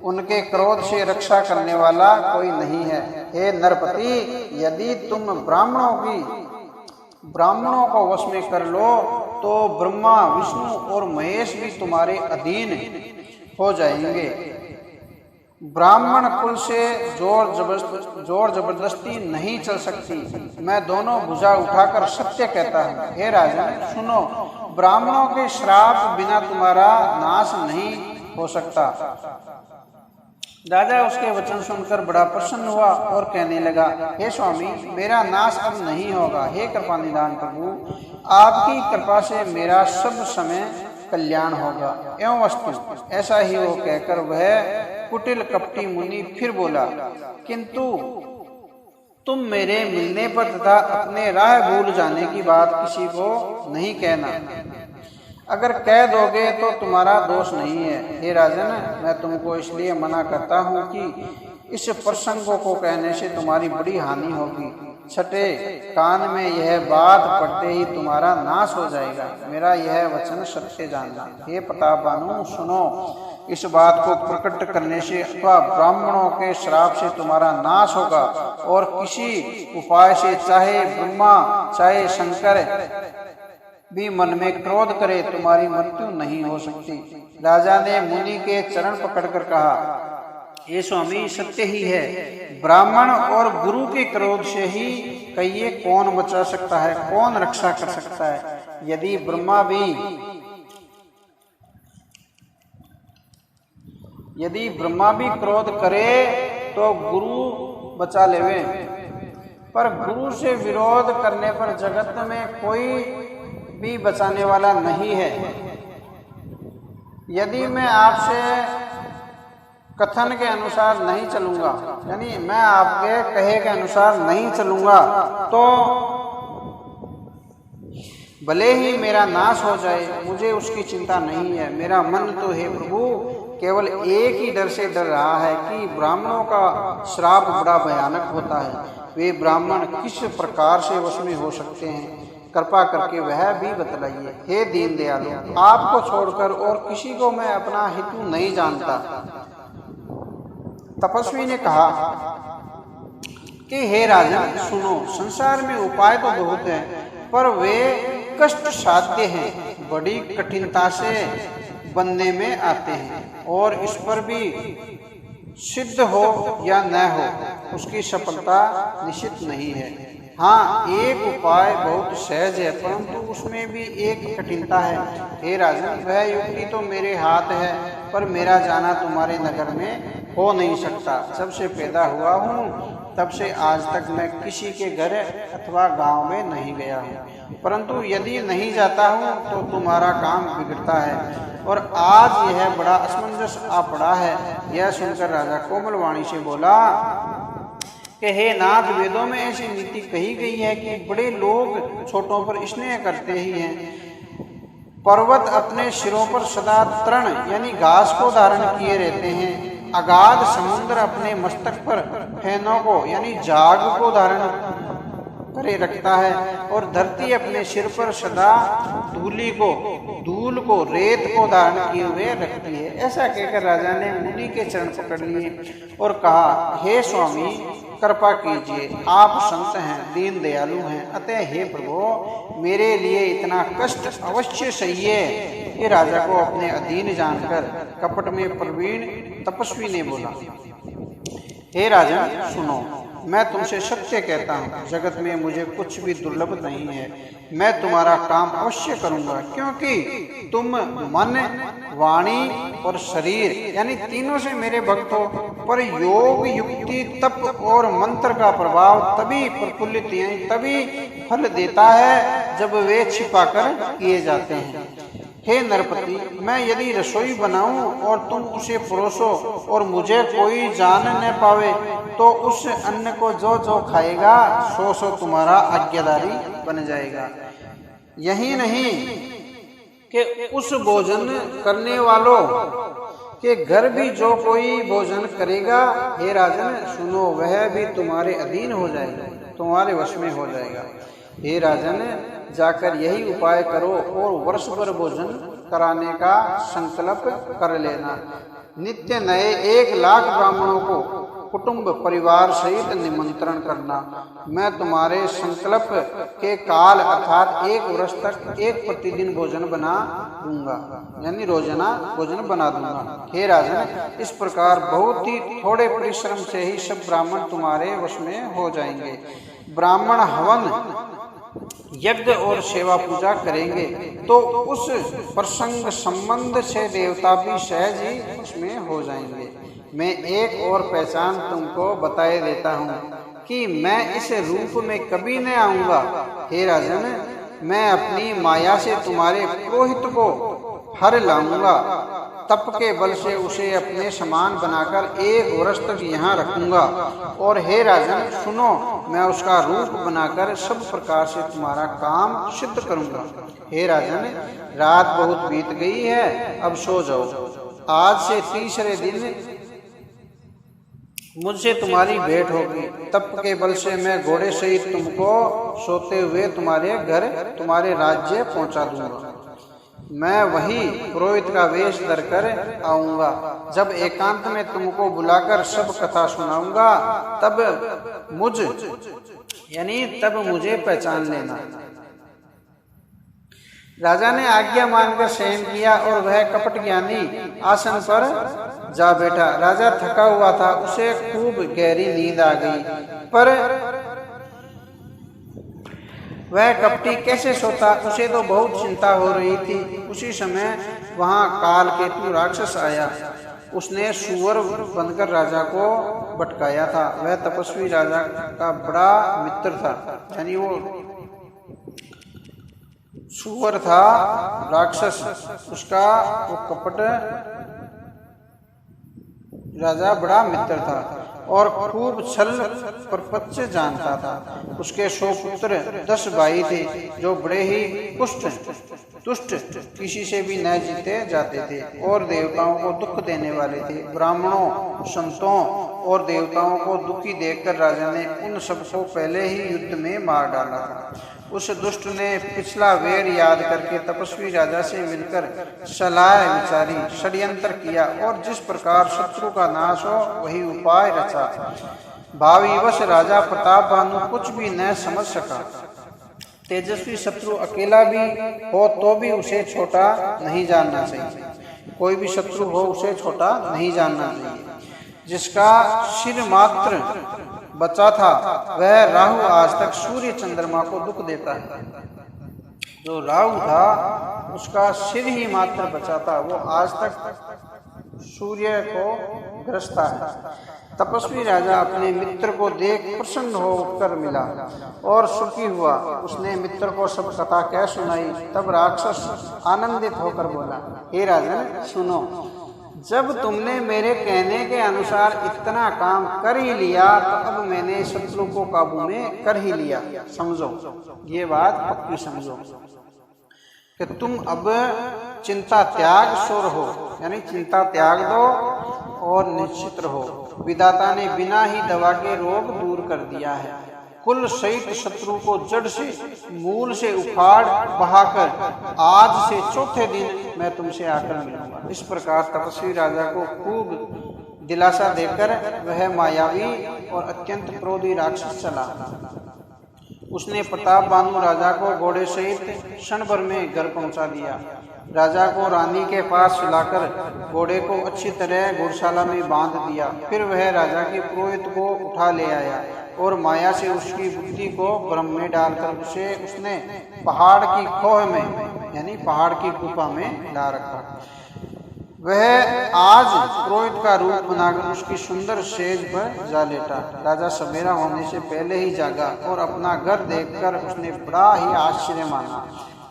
उनके क्रोध से रक्षा करने वाला कोई नहीं है। हे नरपति, यदि तुम ब्राह्मणों को वश में कर लो तो ब्रह्मा, विष्णु और महेश भी तुम्हारे अधीन हो जाएंगे। ब्राह्मण कुल से जोर जबरदस्ती नहीं चल सकती। मैं दोनों भुजा उठाकर सत्य कहता हूँ। हे राजन, सुनो, ब्राह्मणों के श्राप बिना तुम्हारा नाश नहीं हो सकता। राजा उसके वचन सुनकर बड़ा प्रसन्न हुआ और कहने लगा, हे स्वामी, मेरा नाश अब नहीं होगा। हे कृपा निधान प्रभु, आपकी कृपा से मेरा सब समय कल्याण होगा। एवं वस्तु ऐसा ही हो कहकर वह कुटिल कपटी मुनि फिर बोला, किंतु तुम मेरे मिलने पर तथा अपने राह भूल जाने की बात किसी को नहीं कहना। अगर कह दोगे तो तुम्हारा दोष नहीं है। हे राजन, मैं तुमको इसलिए मना करता हूँ कि इस प्रसंगों को कहने से तुम्हारी बड़ी हानि होगी। छठे कान में यह बात पड़ते ही तुम्हारा नाश हो जाएगा। मेरा यह वचन सत्य जानना। हे प्रतापवानु, सुनो, इस बात को प्रकट करने से अथवा ब्राह्मणों के श्राप से तुम्हारा नाश होगा, और किसी उपाय से चाहे ब्रह्मा चाहे शंकर भी मन में क्रोध करे, तुम्हारी मृत्यु नहीं हो सकती। राजा ने मुनि के चरण पकड़कर कहा, ये स्वामी, सत्य ही है। ब्राह्मण और गुरु के क्रोध से ही कहिए कौन बचा सकता है, कौन रक्षा कर सकता है। यदि ब्रह्मा भी क्रोध करे तो गुरु बचा लेवे, पर गुरु से विरोध करने पर जगत में कोई भी बचाने वाला नहीं है। यदि मैं आपसे कथन के अनुसार नहीं चलूंगा, यानी मैं आपके कहे के अनुसार नहीं चलूंगा, तो भले ही मेरा नाश हो जाए, मुझे उसकी चिंता नहीं है। मेरा मन तो हे प्रभु केवल एक ही डर से डर रहा है कि ब्राह्मणों का श्राप बड़ा भयानक होता है। वे ब्राह्मण किस प्रकार से वश में हो सकते हैं, कृपा करके वह भी बतलाइए। हे दीन दयालु, आपको छोड़कर और किसी को मैं अपना हितु नहीं जानता। तपस्वी ने कहा कि हे राजन, सुनो, संसार में उपाय तो बहुत हैं, पर वे कष्ट साध्य हैं, बड़ी कठिनता से बनने में आते हैं, और इस पर भी सिद्ध हो या न हो उसकी सफलता निश्चित नहीं है। हाँ, एक उपाय बहुत सहज है, परंतु उसमें भी एक कठिनता है। हे राजन, वह युक्ति तो मेरे हाथ है, पर मेरा जाना तुम्हारे नगर में हो नहीं सकता। जब से पैदा हुआ हूँ तब से आज तक मैं किसी के घर अथवा गांव में नहीं गया हूँ, परंतु यदि नहीं जाता हूँ तो तुम्हारा काम बिगड़ता है, और आज यह बड़ा असमंजस आ पड़ा है। यह सुनकर राजा कोमल वाणी से बोला कि हे नाथ, वेदों में ऐसी नीति कही गई है कि बड़े लोग छोटों पर स्नेह करते ही हैं। पर्वत अपने सिरों पर सदा तृण यानी घास को धारण किए रहते हैं, अगाध समुद्र अपने मस्तक पर फैनों को यानी जाग को धारण करे रखता है और धरती अपने सिर पर सदा धूल को रेत को धारण किए हुए रखती है। ऐसा कहकर राजा ने मुनि के चरण पकड़ लिए और कहा, हे स्वामी कृपा कीजिए, आप संत हैं, दीन दयालु हैं, अतः हे प्रभु मेरे लिए इतना कष्ट अवश्य सही है। ये राजा को अपने अधीन जानकर कपट में प्रवीण तपस्वी ने बोला, हे राजन सुनो, मैं तुमसे सत्य कहता हूँ, जगत में मुझे कुछ भी दुर्लभ नहीं है। मैं तुम्हारा काम अवश्य करूंगा, क्योंकि तुम मन, वाणी और शरीर यानी तीनों से मेरे भक्त हो। पर योग, युक्ति, तप और मंत्र का प्रभाव तभी प्रफुल्लित तभी फल देता है जब वे छिपाकर किए जाते हैं। हे नरपति, मैं यदि रसोई बनाऊं और तुम उसे परोसो और मुझे कोई जान न पावे, तो उस अन्न को जो जो खाएगा सो तुम्हारा आज्ञाधारी बन जाएगा। यही नहीं कि उस भोजन करने वालों के घर भी जो कोई भोजन करेगा, हे राजन सुनो, वह भी तुम्हारे अधीन हो जाएगा, तुम्हारे वश में हो जाएगा। हे राजन, जाकर यही उपाय करो और वर्ष भर भोजन कराने का संकल्प कर लेना। नित्य नए 1 लाख ब्राह्मणों को कुटुंब परिवार सहित निमंत्रण करना। मैं तुम्हारे संकल्प के काल अर्थात 1 वर्ष तक 1 प्रतिदिन भोजन बना दूंगा, यानी रोजाना भोजन बना दूंगा। हे राजन, इस प्रकार बहुत ही थोड़े परिश्रम से ही सब ब्राह्मण तुम्हारे वश में हो जाएंगे। ब्राह्मण हवन, यज्ञ और सेवा पूजा करेंगे तो उस प्रसंग संबंध से देवता भी सहज ही उसमें हो जाएंगे। मैं एक और पहचान तुमको बताए देता हूँ कि मैं इस रूप में कभी न आऊंगा। हे राजन, मैं अपनी माया से तुम्हारे पुरोहित को हर लाऊंगा, तप के बल से उसे अपने समान बनाकर 1 वर्ष तक यहाँ रखूंगा। और हे राजन सुनो, मैं उसका रूप बनाकर सब प्रकार से तुम्हारा काम सिद्ध करूंगा। हे राजन, रात बहुत बीत गई है, अब सो जाओ। आज से तीसरे दिन मुझसे तुम्हारी भेंट होगी। तप के बल से मैं घोड़े सहित तुमको सोते हुए तुम्हारे घर, तुम्हारे राज्य पहुंचा दूंगा। मैं वही पुरोहित का वेश धरकर आऊंगा। जब एकांत में तुमको बुलाकर सब कथा सुनाऊंगा, तब मुझे पहचान लेना। राजा ने आज्ञा मानकर शयन किया और वह कपट ज्ञानी आसन पर जा बैठा। राजा थका हुआ था, उसे खूब गहरी नींद आ गई, पर वह कपटी कैसे सोता, उसे तो बहुत चिंता हो रही थी। उसी समय वहां कालकेतु राक्षस आया। उसने सुअर बनकर राजा को भटकाया था। वह तपस्वी राजा का बड़ा मित्र था, यानी वो सुअर था राक्षस, उसका वो कपट राजा बड़ा मित्र था और खूब छल प्रपंच जानता था। उसके 100 पुत्र 10 भाई थे जो बड़े ही तुष्ट किसी से भी न जीते जाते थे और देवताओं को दुख देने वाले थे। ब्राह्मणों, संतों और देवताओं को दुखी देखकर राजा ने उन सबको पहले ही युद्ध में मार डाला था। उस दुष्ट ने पिछला वैर याद करके तपस्वी राजा से मिलकर सलाह विचारी, षड्यंत्र किया और जिस प्रकार शत्रु का नाश हो वही उपाय रचा। भावीवश राजा प्रताप भानु कुछ भी न समझ सका। तेजस्वी शत्रु अकेला भी हो तो भी उसे छोटा नहीं जानना चाहिए। कोई भी शत्रु हो उसे छोटा नहीं जानना चाहिए। जिसका सिर मात्र बचा था वह राहु आज तक सूर्य चंद्रमा को दुख देता है। जो राहु था उसका सिर ही मात्र बचा था, वो आज तक सूर्य को ग्रसता है। तपस्वी राजा अपने मित्र को देख प्रसन्न होकर मिला और सुखी हुआ। उसने मित्र को सब कथा कह सुनाई। तब राक्षस आनंदित होकर बोला, हे राजन सुनो, जब तुमने मेरे कहने के अनुसार इतना काम कर ही लिया तो अब मैंने शत्रु को काबू में कर ही लिया। समझो, ये बात पक्की समझो कि तुम अब चिंता त्याग सो रहो, यानी चिंता त्याग दो और निश्चित रहो, विधाता ने बिना ही दवा के रोग दूर कर दिया है। कुल सहित शत्रु को जड़ से मूल से उखाड़ बहाकर आज से चौथे दिन मैं तुमसे आकर मिलूंगा। इस प्रकार तपस्वी राजा को खूब दिलासा देकर वह मायावी और अत्यंत क्रोधी राक्षस चला। उसने प्रताप बानु राजा को घोड़े सहित क्षण भर में घर पहुंचा दिया। राजा को रानी के पास सुलाकर घोड़े को अच्छी तरह घुड़शाला में बांध दिया। फिर वह राजा के पुरोहित को उठा ले आया और माया से उसकी बुद्धि को भ्रम में डालकर उसने पहाड़ की खोह में यानी पहाड़ की गुफा में ला रखा। वह आज पुरोहित का रूप बनाकर उसकी सुंदर सेज पर जा लेटा। राजा सवेरा होने से पहले ही जागा और अपना घर देखकर उसने बड़ा ही आश्चर्य माना।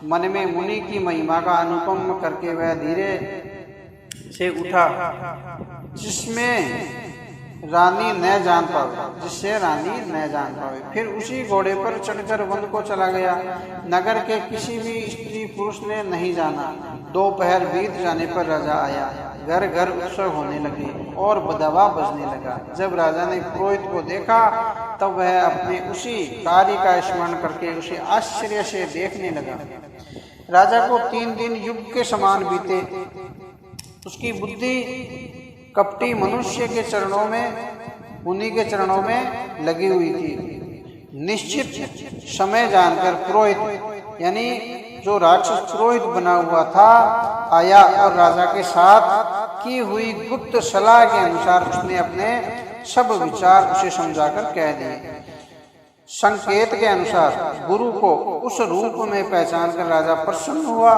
मन में मुनि की महिमा का अनुपम करके वह धीरे से उठा जिससे रानी न जान पावे। फिर उसी घोड़े पर चढ़कर वन को चला गया। नगर के किसी भी स्त्री पुरुष ने नहीं जाना। दोपहर बीत जाने पर राजा आया। घर घर उत्सव होने लगे और बदवा बजने लगा। जब राजा ने पुरोहित को देखा तब वह अपने उसी कार्य का स्मरण करके उसे आश्चर्य से देखने लगा। राजा को 3 दिन युग के समान बीते। उसकी बुद्धि कपटी मनुष्य के चरणों में मुनि के चरणों में लगी हुई थी। निश्चित समय जानकर पुरोहित यानी जो राक्षस पुरोहित बना हुआ था आया और राजा के साथ की हुई गुप्त सलाह के अनुसार उसने अपने सब विचार उसे समझाकर कह दिए। संकेत के अनुसार गुरु को उस रूप में पहचान कर राजा प्रसन्न हुआ।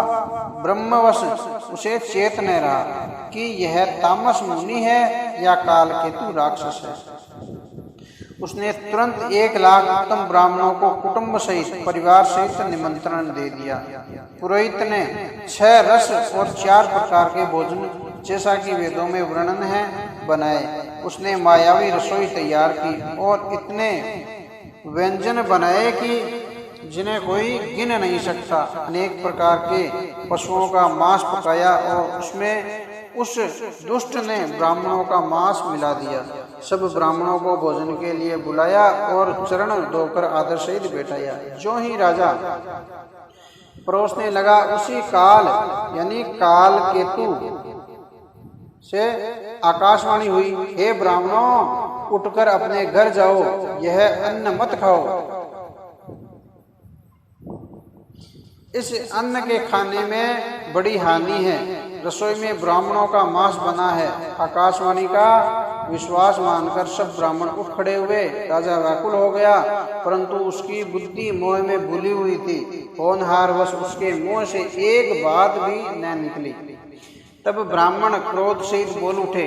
ब्रह्मवश उसे चेत न रहा कि यह तामस मुनि है या काल केतु राक्षस है। उसने तुरंत 1 लाख उत्तम ब्राह्मणों को कुटुंब सहित परिवार सहित निमंत्रण दे दिया। पुरोहित ने 6 रस और 4 प्रकार के भोजन जैसा कि वेदों में वर्णन है बनाए। उसने मायावी रसोई तैयार की और इतने व्यंजन बनाए कि जिन्हें कोई गिन नहीं सकता। अनेक प्रकार के पशुओं का मांस पकाया और उसमें उस दुष्ट ने ब्राह्मणों का मांस मिला दिया। सब ब्राह्मणों को भोजन के लिए बुलाया और चरण धोकर आदर सहित बैठाया। जो ही राजा परोसने लगा उसी काल यानी काल केतु से आकाशवाणी हुई, हे ब्राह्मणों उठकर अपने घर जाओ, यह अन्न मत खाओ। इस अन्न के खाने में बड़ी हानि है। रसोई में ब्राह्मणों का मांस बना है। आकाशवाणी का विश्वास मानकर सब ब्राह्मण उठ खड़े हुए। राजा व्याकुल हो गया, परंतु उसकी बुद्धि मोह में भूली हुई थी। होनहार वश उसके मुंह से एक बात भी न निकली। तब ब्राह्मण क्रोध सहित बोल उठे।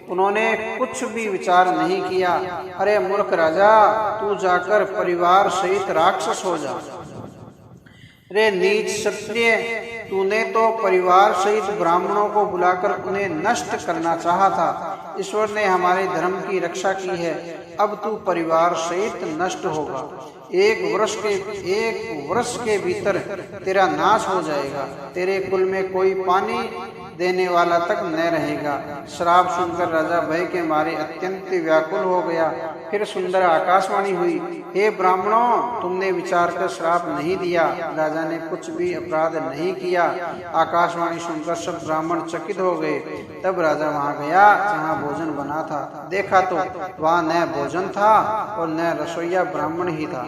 उन्होंने कुछ भी विचार नहीं किया। अरे मूर्ख राजा, तू जाकर परिवार सहित राक्षस हो जा। रे नीच क्षत्रिय, तूने तो परिवार सहित ब्राह्मणों को बुलाकर उन्हें नष्ट करना चाहा था। ईश्वर ने हमारे धर्म की रक्षा की है, अब तू परिवार सहित नष्ट होगा। 1 वर्ष के भीतर तेरा नाश हो जाएगा। तेरे कुल में कोई पानी देने वाला तक न रहेगा। श्राप सुनकर राजा भय के मारे अत्यंत व्याकुल हो गया। फिर सुंदर आकाशवाणी हुई, हे ब्राह्मणों, तुमने विचार कर श्राप नहीं दिया। राजा ने कुछ भी अपराध नहीं किया। आकाशवाणी सुनकर सब ब्राह्मण चकित हो गए। तब राजा वहां गया जहां भोजन बना था। देखा तो वहां न भोजन था और न रसोईया ब्राह्मण ही था।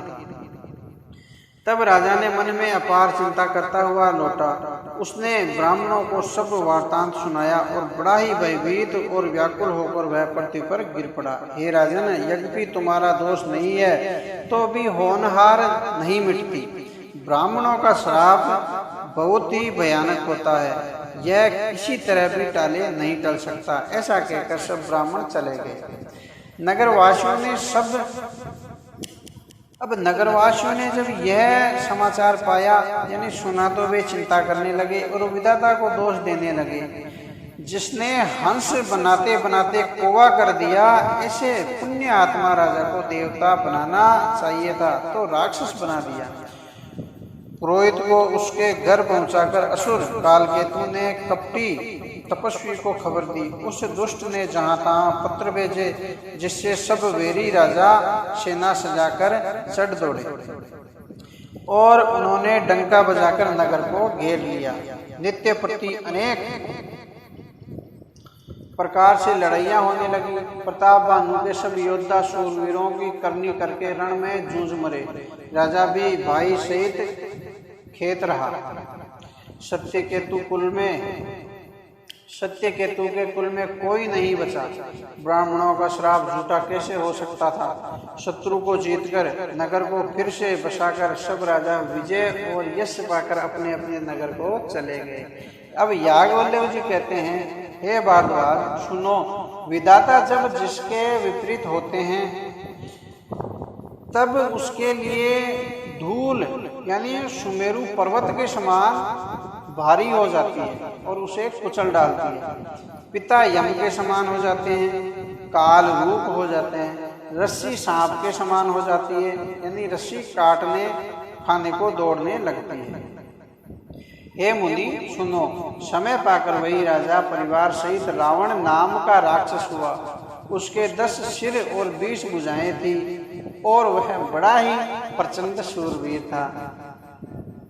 तब राजा ने मन में अपार चिंता करता हुआ लौटा। उसने ब्राह्मणों को सब वार्तांत सुनाया और बड़ा ही भयभीत और व्याकुल होकर वह पृथ्वी पर गिर पड़ा। हे राजन, यद्यपि तुम्हारा दोष नहीं है तो भी होनहार नहीं मिटती। ब्राह्मणों का श्राप बहुत ही भयानक होता है, यह किसी तरह भी टाले नहीं टल सकता। ऐसा कहकर सब ब्राह्मण चले गए। नगरवासियों ने जब यह समाचार पाया यानी सुना तो वे चिंता करने लगे और विधाता को दोष देने लगे। जिसने हंस बनाते बनाते कौवा कर दिया, ऐसे पुण्य आत्मा राजा को देवता बनाना चाहिए था, तो राक्षस बना दिया। पुरोहित को उसके घर पहुंचाकर असुर कालकेतु ने कपटी तपस्वी को खबर दी। उस दुष्ट ने जहां तहां पत्र भेजे, जिससे सब वेरी राजा सेना सजाकर चढ़ दौड़े और उन्होंने डंका बजाकर नगर को घेर लिया। नित्य प्रति अनेक प्रकार से लड़ाइयाँ होने लगी। प्रताप भानु के सब योद्धा शूरवीरों की करनी करके रण में जूझ मरे। राजा भी भाई सहित खेत रहा। सत्यकेतु के कुल में कोई नहीं बचा। ब्राह्मणों का श्राप झूठा कैसे हो सकता था। शत्रु को जीतकर नगर को फिर से बसाकर सब राजा विजय और यश पाकर अपने अपने नगर को चले गए। अब याज्ञवल्क्य जी कहते हैं, हे भारद्वाज सुनो, विधाता जब जिसके विपरीत होते हैं तब उसके लिए धूल यानी सुमेरु पर्वत के समान भारी हो जाती है और उसे कुचल डालती है। पिता यम के समान हो जाते हैं, काल रूप हो जाते हैं, रस्सी सांप के समान हो जाती है यानी रस्सी काटने खाने को दौड़ने लगती है। हे मुनि सुनो, समय पाकर वही राजा परिवार सहित रावण नाम का राक्षस हुआ। उसके 10 सिर और 20 भुजाएं थी और वह बड़ा ही प्रचंड शूरवीर था।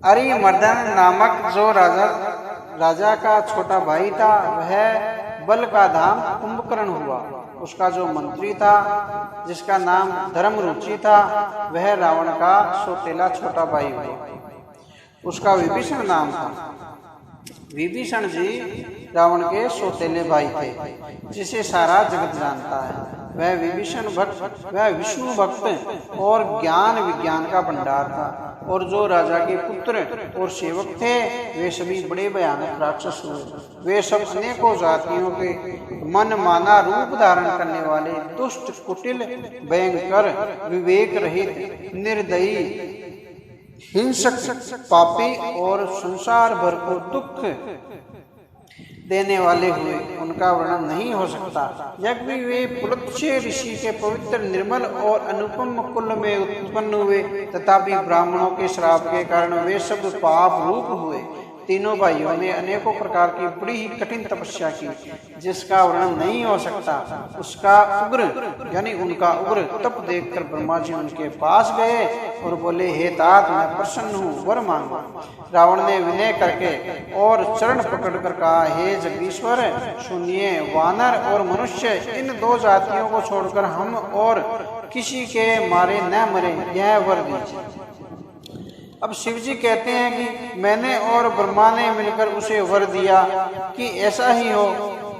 अरिमर्दन नामक जो राजा का छोटा भाई था, वह बल का धाम कुंभकर्ण हुआ। उसका जो मंत्री था, जिसका नाम धर्मरुचि था, वह रावण का सौतेला छोटा भाई हुआ। उसका विभीषण नाम था। विभीषण जी रावण के सौतेले भाई थे, जिसे सारा जगत जानता है। वह विष्णु भक्त और ज्ञान विज्ञान का भंडार था। और जो राजा के पुत्र और सेवक थे, वे सभी बड़े भयानक राक्षस हुए। वे सब अनेकों जातियों के मन माना रूप धारण करने वाले दुष्ट, कुटिल, भयंकर, विवेक रहित, निर्दयी, हिंसक, पापी और संसार भर को दुख देने वाले हुए। उनका वर्णन नहीं हो सकता। यज्ञ भी वे पुलत्स्य ऋषि के पवित्र, निर्मल और अनुपम कुल में उत्पन्न हुए, तथापि ब्राह्मणों के श्राप के कारण वे सब पाप रूप हुए। तीनों भाइयों ने अनेकों प्रकार की बड़ी ही कठिन तपस्या की, जिसका वर्णन नहीं हो सकता। उनका उग्र तप देखकर ब्रह्मा जी उनके पास गए और बोले, हे तात, मैं प्रसन्न हूँ, वर मांगो। रावण ने विनय करके और चरण पकड़कर कहा, हे जगदीश्वर सुनिए, वानर और मनुष्य इन 2 जातियों को छोड़कर हम और किसी के मारे न मरे, यह वर दीजिए। अब शिव जी कहते हैं कि मैंने और ब्रह्मा ने मिलकर उसे वर दिया कि ऐसा ही हो,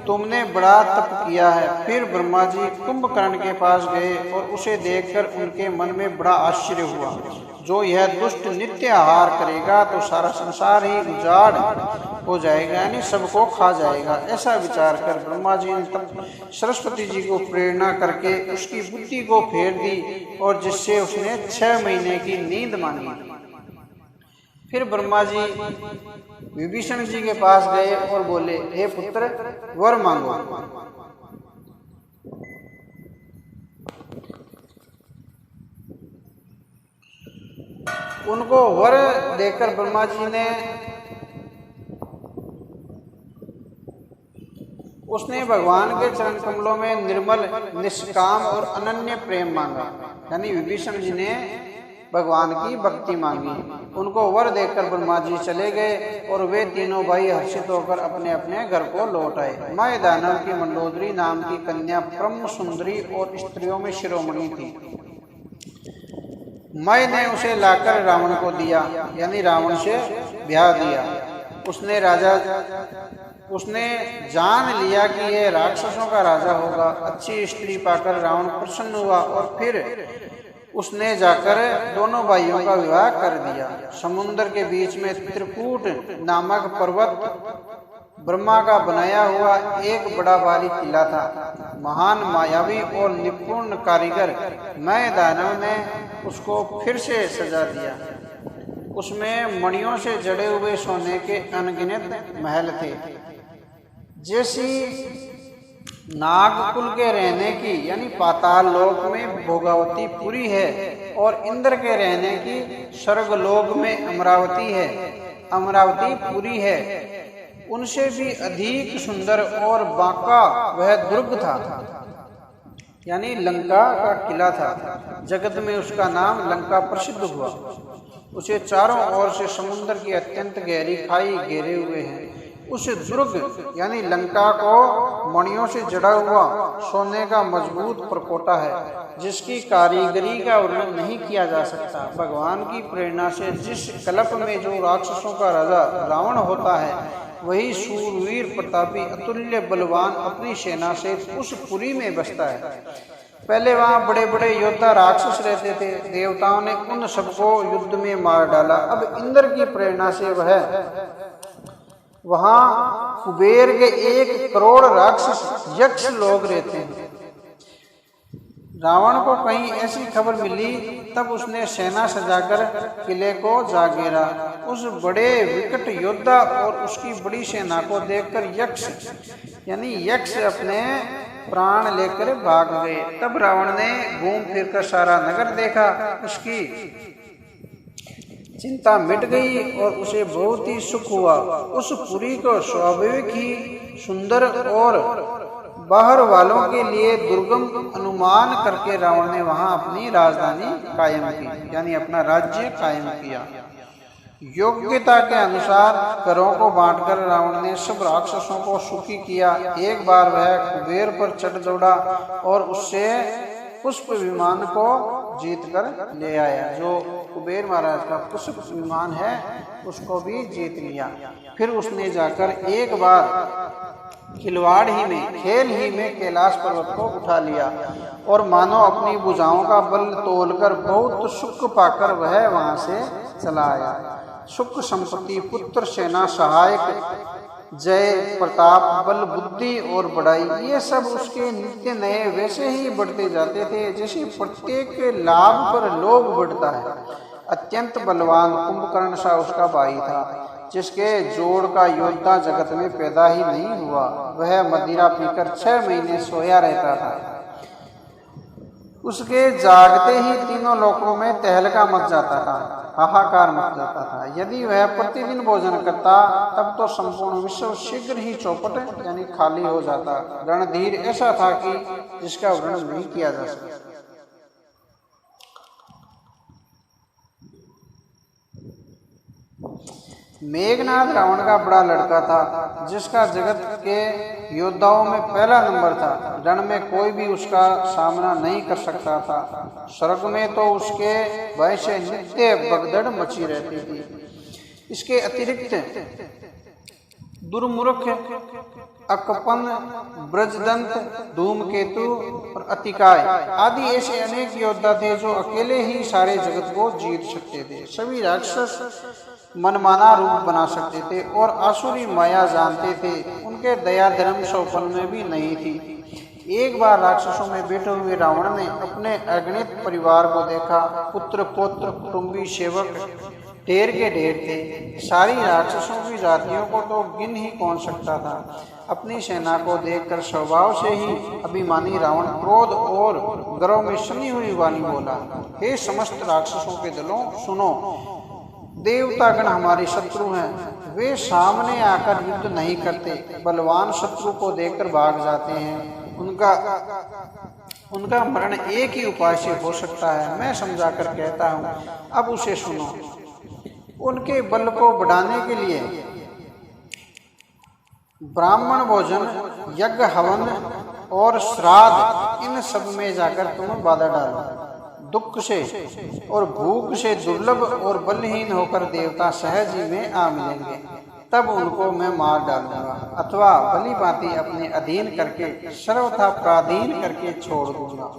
तुमने बड़ा तप किया है। फिर ब्रह्मा जी कुंभकर्ण के पास गए और उसे देखकर उनके मन में बड़ा आश्चर्य हुआ। जो यह दुष्ट नित्य आहार करेगा तो सारा संसार ही उजाड़ हो जाएगा, यानी सबको खा जाएगा। ऐसा विचार कर ब्रह्मा जी ने तब सरस्वती जी को प्रेरणा करके उसकी बुद्धि को फेर दी और जिससे उसने 6 महीने की नींद मांगी। फिर ब्रह्मा जी विभीषण जी के पास गए और बोले, हे पुत्र, वर मांगो। उनको वर देकर ब्रह्मा जी ने उसने भगवान के चरण कमलों में निर्मल, निष्काम और अनन्य प्रेम मांगा, यानी विभीषण जी ने भगवान की भक्ति मांगी। उनको वर देकर ब्रह्मा जी चले गए और वे तीनों भाई हर्षित होकर अपने अपने घर को लौट आए। माय दानव की मंडोदरी नाम की कन्या परम सुंदरी और स्त्रियों में शिरोमणि थी। मय ने उसे लाकर रावण को दिया, यानी रावण से ब्याह दिया। उसने जान लिया कि यह राक्षसों का राजा होगा। अच्छी स्त्री पाकर रावण प्रसन्न हुआ और फिर उसने जाकर दोनों भाइयों का विवाह कर दिया। समुद्र के बीच में त्रिकूट नामक पर्वत ब्रह्मा का बनाया हुआ एक बड़ा भारी किला था। महान मायावी और निपुण कारीगर मय दानव ने उसको फिर से सजा दिया। उसमें मणियों से जड़े हुए सोने के अनगिनत महल थे। जैसी नागकुल के रहने की, यानी पाताल लोक में भोगावती पुरी है और इंद्र के रहने की स्वर्गलोक में अमरावती पुरी है, उनसे भी अधिक सुंदर और बांका वह दुर्ग था, यानी लंका का किला था। जगत में उसका नाम लंका प्रसिद्ध हुआ। उसे चारों ओर से समुद्र की अत्यंत गहरी खाई घेरे हुए हैं। उस दुर्ग यानी लंका को मणियों से जड़ा हुआ सोने का मजबूत परकोटा है, जिसकी कारीगरी का वर्णन नहीं किया जा सकता। भगवान की प्रेरणा से जिस कल्प में जो राक्षसों का राजा रावण होता है, वही शूरवीर प्रतापी अतुल्य बलवान अपनी सेना से उस पुरी में बसता है। पहले वहाँ बड़े बड़े योद्धा राक्षस रहते थे। देवताओं ने उन सबको युद्ध में मार डाला। अब इंद्र की प्रेरणा से वहाँ कुबेर के 1 करोड़ राक्षस यक्ष लोग रहते हैं। रावण को कहीं ऐसी खबर मिली, तब उसने सेना सजाकर किले को जा घेरा। उस बड़े विकट योद्धा और उसकी बड़ी सेना को देखकर यक्ष अपने प्राण लेकर भाग गए। तब रावण ने घूम फिरकर सारा नगर देखा। उसकी चिंता मिट गई और उसे बहुत ही सुख हुआ। उस पुरी को स्वाभाविक ही सुंदर और बाहर वालों के लिए दुर्गम अनुमान करके रावण ने वहां अपनी राजधानी कायम की, यानी अपना राज्य कायम किया। योग्यता के अनुसार करों को बांटकर रावण ने सब राक्षसों को सुखी किया। एक बार वह कुबेर पर चढ़ दौड़ा और उससे पुष्प विमान को जीत कर ले आया। जो कुबेर महाराज का पुष्प विमान है, उसको भी जीत लिया। फिर उसने जाकर एक बार खिलवाड़ ही में, खेल ही में कैलाश पर्वत को उठा लिया और मानो अपनी भुजाओं का बल तोलकर बहुत सुख पाकर वह वहां से चला आया। सुख संपत्ति, पुत्र, सेना, सहायक, जय, प्रताप, बल, बुद्धि और बड़ाई, ये सब उसके नित्य नए वैसे ही बढ़ते जाते थे जैसे प्रत्येक लाभ पर लोभ बढ़ता है। अत्यंत बलवान कुंभकर्ण सा उसका भाई था, जिसके जोड़ का योद्धा जगत में पैदा ही नहीं हुआ। वह मदिरा पीकर 6 महीने सोया रहता था। उसके जागते ही तीनों लोकों में तहलका मच जाता था, हाहाकार मच जाता था। यदि वह प्रतिदिन भोजन करता, तब तो संपूर्ण विश्व शीघ्र ही चौपट यानी खाली हो जाता। रणधीर ऐसा था कि जिसका वर्णन नहीं किया जा सकता। मेघनाद रावण का बड़ा लड़का था, जिसका जगत के योद्धाओं में पहला नंबर था। रण में कोई भी उसका सामना नहीं कर सकता था। स्वर्ग में तो उसके भय से नित्य भगदड़ मची रहती थी। इसके अतिरिक्त दुर्मुख, अकपन, ब्रजदंत, धूमकेतु और अतिकाय आदि ऐसे अनेक योद्धा थे जो अकेले ही सारे जगत को जीत सकते थे। सभी राक्षस मनमाना रूप बना सकते थे और आसुरी माया जानते थे। उनके दया धर्म सौपन में भी नहीं थी। एक बार राक्षसों में बैठे हुए रावण ने अपने अगणित परिवार को देखा। पुत्र, पौत्र, कुटुंबी, सेवक ढेर के ढेर थे। सारी राक्षसों की जातियों को तो गिन ही कौन सकता था। अपनी सेना को देखकर स्वभाव से ही अभिमानी रावण क्रोध और गर्व में सनी हुई वाणी बोला, हे समस्त राक्षसों के दलों, सुनो, देवतागण हमारे शत्रु हैं। वे सामने आकर युद्ध नहीं करते, बलवान शत्रु को देखकर भाग जाते हैं। उनका मरण एक ही उपाय से हो सकता है। मैं समझा कर कहता हूँ, अब उसे सुनो। उनके बल को बढ़ाने के लिए ब्राह्मण भोजन, यज्ञ, हवन और श्राद्ध, इन सब में जाकर तुम बाधा डालो। दुख से और भूख से दुर्लभ और बलहीन होकर देवता सहज ही में आ मिलेंगे, तब उनको मैं मार डालूंगा अथवा भली भांति अपने अधीन करके सर्वथा प्राधीन करके छोड़ दूंगा।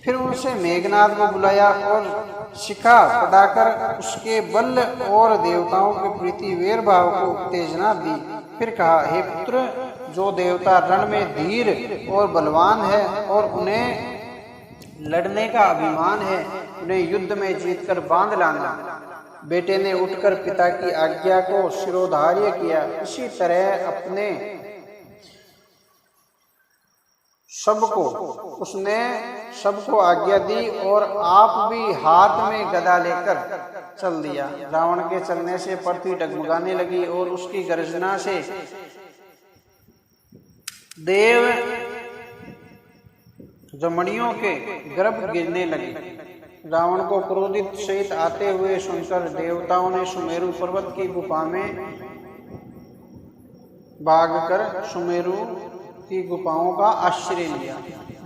फिर उनसे मेघनाद को बुलाया और शिखा पढ़ाकर उसके बल और देवताओं के प्रति वीर भाव को उत्तेजना दी। फिर कहा, हे पुत्र, जो देवता रण में धीर और बलवान है और उन्हें लड़ने का अभिमान है, उन्हें युद्ध में जीतकर बांध लाना। बेटे ने उठकर पिता की आज्ञा को शिरोधार्य किया। इसी तरह अपने सबको उसने सबको आज्ञा दी और आप भी हाथ में गदा लेकर चल दिया। रावण के चलने से पृथ्वी डगमगाने लगी और उसकी गर्जना से देव रमणियों के गर्भ गिरने लगे। रावण को क्रोधित सहित आते हुए सुनकर देवताओं ने सुमेरु पर्वत की गुफा में भागकर सुमेरु की गुफाओं का आश्रय लिया।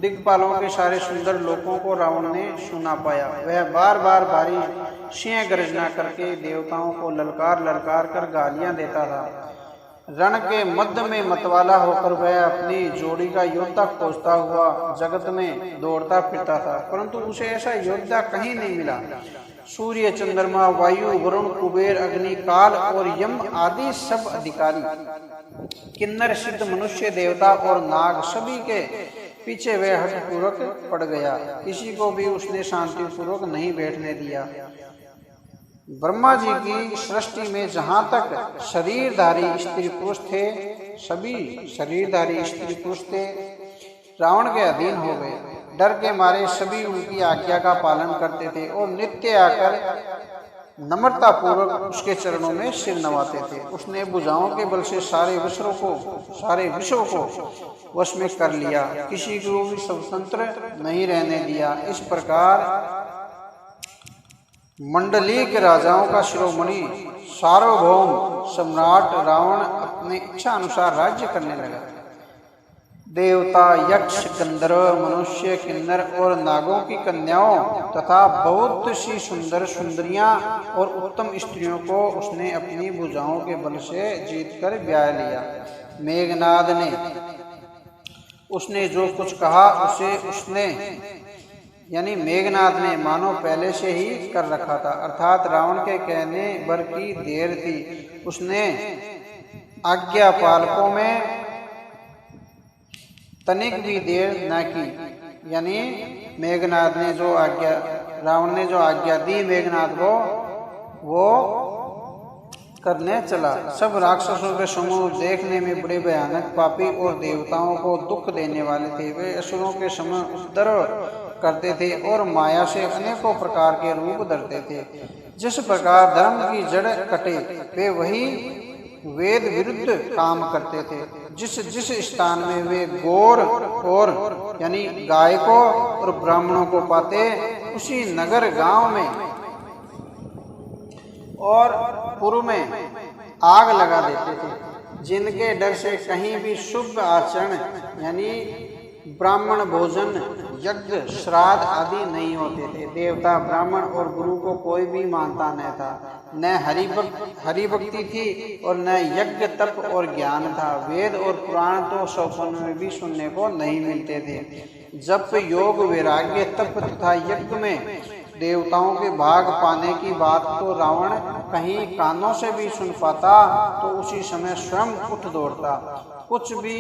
दिक्पालों के सारे सुंदर लोकों को रावण ने सुना पाया। वह बार बार भारी सिंह गर्जना करके देवताओं को ललकार ललकार कर गालियां देता था। रण के मध्य में मतवाला होकर वह अपनी जोड़ी का योद्धा खोजता हुआ जगत में दौड़ता फिरता था, परंतु उसे ऐसा योद्धा कहीं नहीं मिला। सूर्य, चंद्रमा, वायु, वरुण, कुबेर, अग्नि, काल और यम आदि सब अधिकारी, किन्नर, सिद्ध, मनुष्य, देवता और नाग सभी के पीछे वह हठपूर्वक पड़ गया। किसी को भी उसने शांतिपूर्वक नहीं बैठने दिया। ब्रह्मा जी की सृष्टि में जहाँ तक शरीरधारी स्त्री पुरुष थे, सभी शरीरधारी स्त्री पुरुष थे रावण के अधीन हो गए। डर के मारे सभी उनकी आज्ञा का पालन करते थे और नित्य आकर नम्रता पूर्वक उसके चरणों में सिर नवाते थे। उसने भुजाओं के बल से सारे विश्व को वश में कर लिया, किसी को भी स्वतंत्र नहीं रहने दिया। इस प्रकार मंडली के राजाओं का शिरोमणि सार्वभौम सम्राट रावण अपने इच्छा अनुसार राज्य करने लगा। देवता, यक्ष, गंधर्व, मनुष्य, किन्नर और नागों की कन्याओं तथा बहुत सी सुंदर सुंदरियां और उत्तम स्त्रियों को उसने अपनी भुजाओं के बल से जीतकर ब्याह लिया। मेघनाद ने उसने जो कुछ कहा उसे उसने यानी मेघनाद ने मानो पहले से ही कर रखा था, अर्थात रावण के कहने भर की देर थी। उसने आज्ञा पालकों में तनिक भी देर न की, यानी मेघनाद ने जो आज्ञा रावण ने जो आज्ञा दी मेघनाद को वो करने चला। सब राक्षसों के समूह देखने में बड़े भयानक, पापी और देवताओं को दुख देने वाले थे। वे असुरों के समय उपद्रव करते थे और माया से अनेकों प्रकार के रूप धरते थे। जिस प्रकार धर्म की जड़ कटे वे वही वेद विरुद्ध काम करते थे। जिस जिस स्थान में वे गौर और यानी गाय को और ब्राह्मणों को पाते, उसी नगर, गांव में और पूर्व में आग लगा देते थे। जिनके डर से कहीं भी शुभ आचरण यानी ब्राह्मण भोजन, यज्ञ, श्राद्ध आदि नहीं होते थे। देवता, ब्राह्मण और गुरु को कोई भी मानता न था। न हरि भक्ति थी और न यज्ञ, तप और ज्ञान था। वेद और पुराण तो सौपन में भी सुनने को नहीं मिलते थे। जप, योग, वैराग्य, तप तथा यज्ञ में देवताओं के भाग पाने की बात तो रावण कहीं कानों से भी सुन पाता तो उसी समय स्वयं उठ दौड़ता, कुछ भी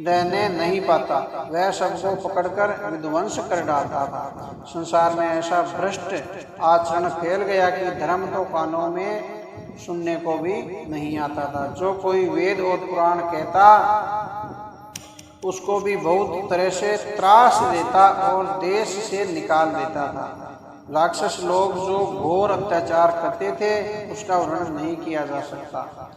रहने नहीं पाता। वह सबको पकड़कर विध्वंस कर डालता था। संसार में ऐसा भ्रष्ट आचरण फैल गया कि धर्म तो कानों में सुनने को भी नहीं आता था। जो कोई वेद और पुराण कहता उसको भी बहुत तरह से त्रास देता और देश से निकाल देता था। राक्षस लोग जो घोर अत्याचार करते थे उसका वर्णन नहीं किया जा सकता।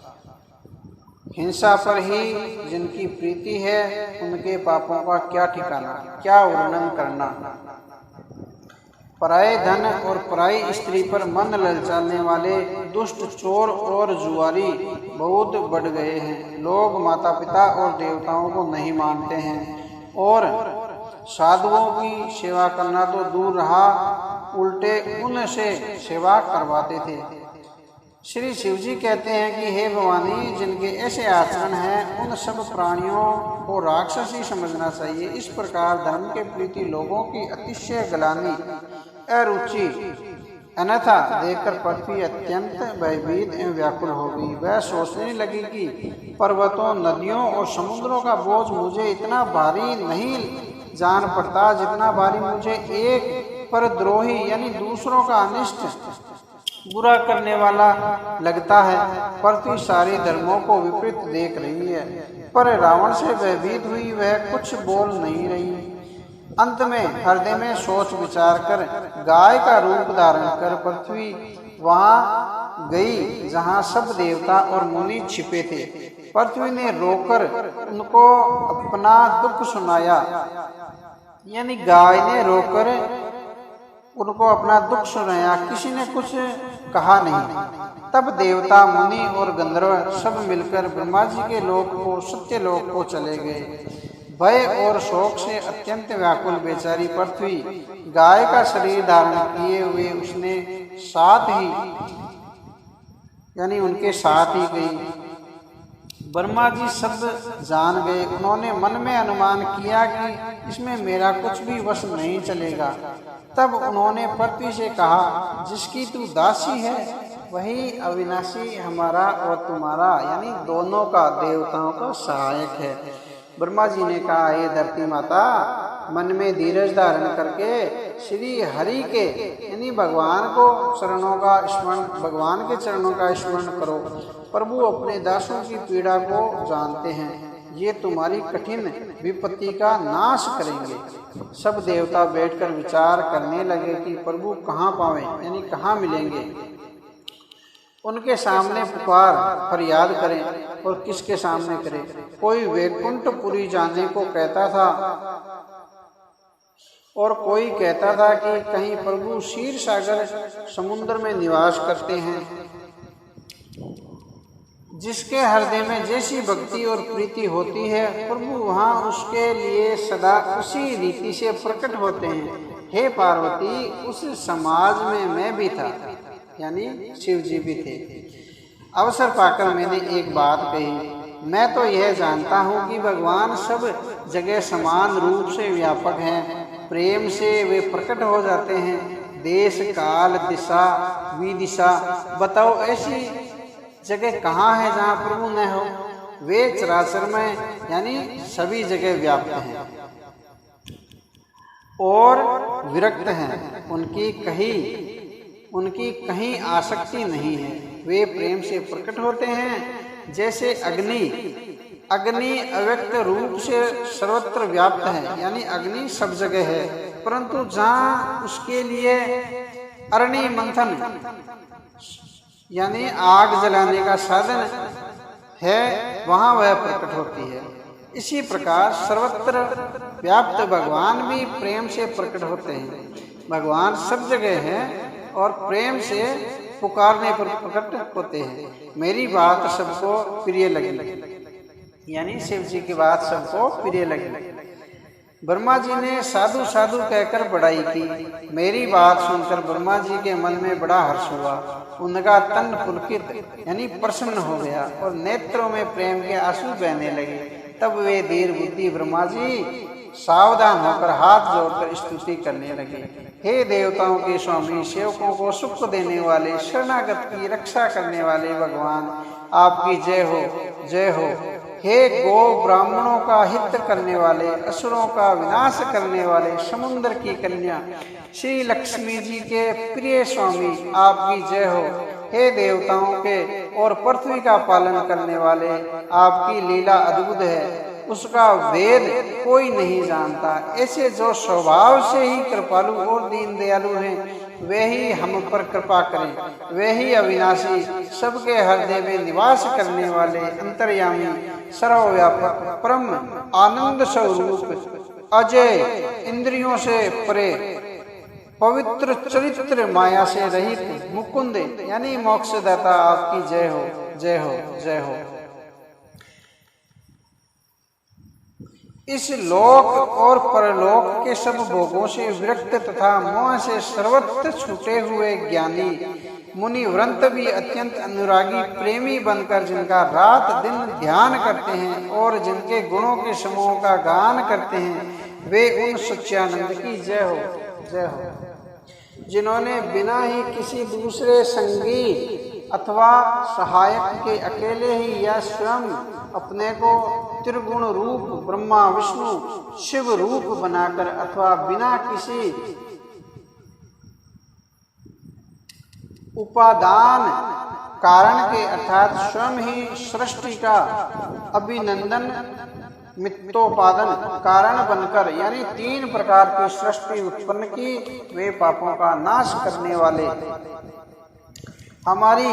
हिंसा पर ही जिनकी प्रीति है उनके पापों का क्या ठिकाना, क्या वर्णन करना। पराये धन और पराई स्त्री पर मन ललचाने वाले दुष्ट चोर और जुआरी बहुत बढ़ गए हैं। लोग माता पिता और देवताओं को नहीं मानते हैं और साधुओं की सेवा करना तो दूर रहा, उल्टे उनसे सेवा करवाते थे। श्री शिव जी कहते हैं कि हे भवानी, जिनके ऐसे आचरण हैं उन सब प्राणियों को राक्षस ही समझना चाहिए। इस प्रकार धर्म के प्रति लोगों की अतिशय गलानी, अरुचि, अन्यथा देखकर पृथ्वी अत्यंत भयभीत एवं व्याकुल हो गई। वह सोचने लगी कि पर्वतों, नदियों और समुद्रों का बोझ मुझे इतना भारी नहीं जान पड़ता जितना भारी मुझे एक पर द्रोही यानी दूसरों का अनिष्ट बुरा करने वाला लगता है। पृथ्वी सारे धर्मों को विपरीत देख रही है, पर रावण से भयभीत हुई वह कुछ बोल नहीं रही। अंत में हृदय में सोच विचार कर गाय का रूप धारण कर पृथ्वी वहां गई जहां सब देवता और मुनि छिपे थे। पृथ्वी ने रोकर उनको अपना दुख सुनाया, यानी गाय ने रोकर उनको अपना दुख सुनाया, किसी ने कुछ कहा नहीं। तब देवता मुनि और गंधर्व सब मिलकर ब्रह्मा जी के लोक को सत्य लोक को चले गए। भय और शोक से अत्यंत व्याकुल बेचारी पृथ्वी गाय का शरीर धारण किए हुए उसने साथ ही यानी उनके साथ ही गई। ब्रह्मा जी सब जान गए। उन्होंने मन में अनुमान किया कि इसमें मेरा कुछ भी वश नहीं चलेगा। तब उन्होंने पृथ्वी से कहा, जिसकी तू दासी है वही अविनाशी हमारा और तुम्हारा यानी दोनों का देवताओं का सहायक है। ब्रह्मा जी ने कहा, हे धरती माता, मन में धीरज धारण करके श्री हरि के यानी भगवान को चरणों का स्मरण भगवान के चरणों का स्मरण करो। प्रभु अपने दासों की पीड़ा को जानते हैं, ये तुम्हारी कठिन विपत्ति का नाश करेंगे। सब देवता बैठकर विचार करने लगे कि प्रभु कहाँ पावें यानी कहाँ मिलेंगे। उनके सामने पुकार फरियाद करें और किसके सामने करें। कोई वैकुंठपुरी जाने को कहता था और कोई कहता था कि कहीं प्रभु क्षीर सागर समुद्र में निवास करते हैं। जिसके हृदय में जैसी भक्ति और प्रीति होती है प्रभु वहाँ उसके लिए सदा उसी रीति से प्रकट होते हैं। हे पार्वती, उस समाज में मैं भी था यानी शिव जी भी थे। अवसर पाकर मैंने एक बात कही, मैं तो यह जानता हूँ कि भगवान सब जगह समान रूप से व्यापक हैं। प्रेम से वे प्रकट हो जाते हैं। देश काल दिशा विदिशा बताओ ऐसी जगह कहाँ है जहाँ प्रभु न हो। वे चराचर में यानी सभी जगह व्याप्त हैं और विरक्त हैं। उनकी कहीं आसक्ति नहीं है। वे प्रेम से प्रकट होते हैं जैसे अग्नि अव्यक्त रूप से सर्वत्र व्याप्त है यानी अग्नि सब जगह है, परंतु जहाँ उसके लिए अरणि मंथन यानी आग जलाने का साधन है वहाँ वह प्रकट होती है। इसी प्रकार सर्वत्र व्याप्त भगवान भी प्रेम से प्रकट होते हैं। भगवान सब जगह है और प्रेम से पुकारने पर प्रकट होते हैं। मेरी बात सबको प्रिय लगी यानी शिव जी की बात सबको प्रिय लगी। ब्रह्मा जी ने साधु साधु कहकर बड़ाई की। मेरी बात सुनकर ब्रह्मा जी के मन में बड़ा हर्ष हुआ। उनका तन पुलकित यानी प्रसन्न हो गया और नेत्रों में प्रेम के आंसू बहने लगे। तब वे धीर बुद्धि ब्रह्मा जी सावधान होकर हाथ जोड़कर स्तुति करने लगे। हे देवताओं के स्वामी, सेवकों को सुख देने वाले, शरणागत की रक्षा करने वाले भगवान, आपकी जय हो, जय हो। हे गो ब्राह्मणों का हित करने वाले, असुरों का विनाश करने वाले, समुद्र की कन्या श्री लक्ष्मी जी के प्रिय स्वामी, आपकी जय हो। हे देवताओं के और पृथ्वी का पालन करने वाले, आपकी लीला अद्भुत है, उसका वेद कोई नहीं जानता। ऐसे जो स्वभाव से ही कृपालु और दीन दयालु हैं वे ही हम पर कृपा करें। वे ही अविनाशी, सबके हृदय में निवास करने वाले, अंतर्यामी, सर्वव्यापक, परम आनंद स्वरूप, अजय, इंद्रियों से परे, पवित्र चरित्र, माया से रहित, मुकुंद यानी मोक्षदाता, आपकी जय हो, जय हो, जय हो। इस लोक और परलोक के सब भोगों से विरक्त तथा मोह से सर्वत्र छूटे हुए ज्ञानी मुनि वृंत भी अत्यंत अनुरागी प्रेमी बनकर जिनका रात दिन ध्यान करते हैं और जिनके गुणों के समूह का गान करते हैं, वे उन सच्चिदानंद की जय हो, जय हो। जिन्होंने बिना ही किसी दूसरे संगी अथवा सहायक के अकेले ही या स्वयं अपने को त्रिगुण रूप ब्रह्मा विष्णु शिव रूप बनाकर अथवा बिना किसी उपादान कारण के अर्थात स्वयं ही सृष्टि का अभिनंदन मित्तोपादन कारण बनकर, यानी 3 प्रकार की सृष्टि उत्पन्न की, वे पापों का नाश करने वाले हमारी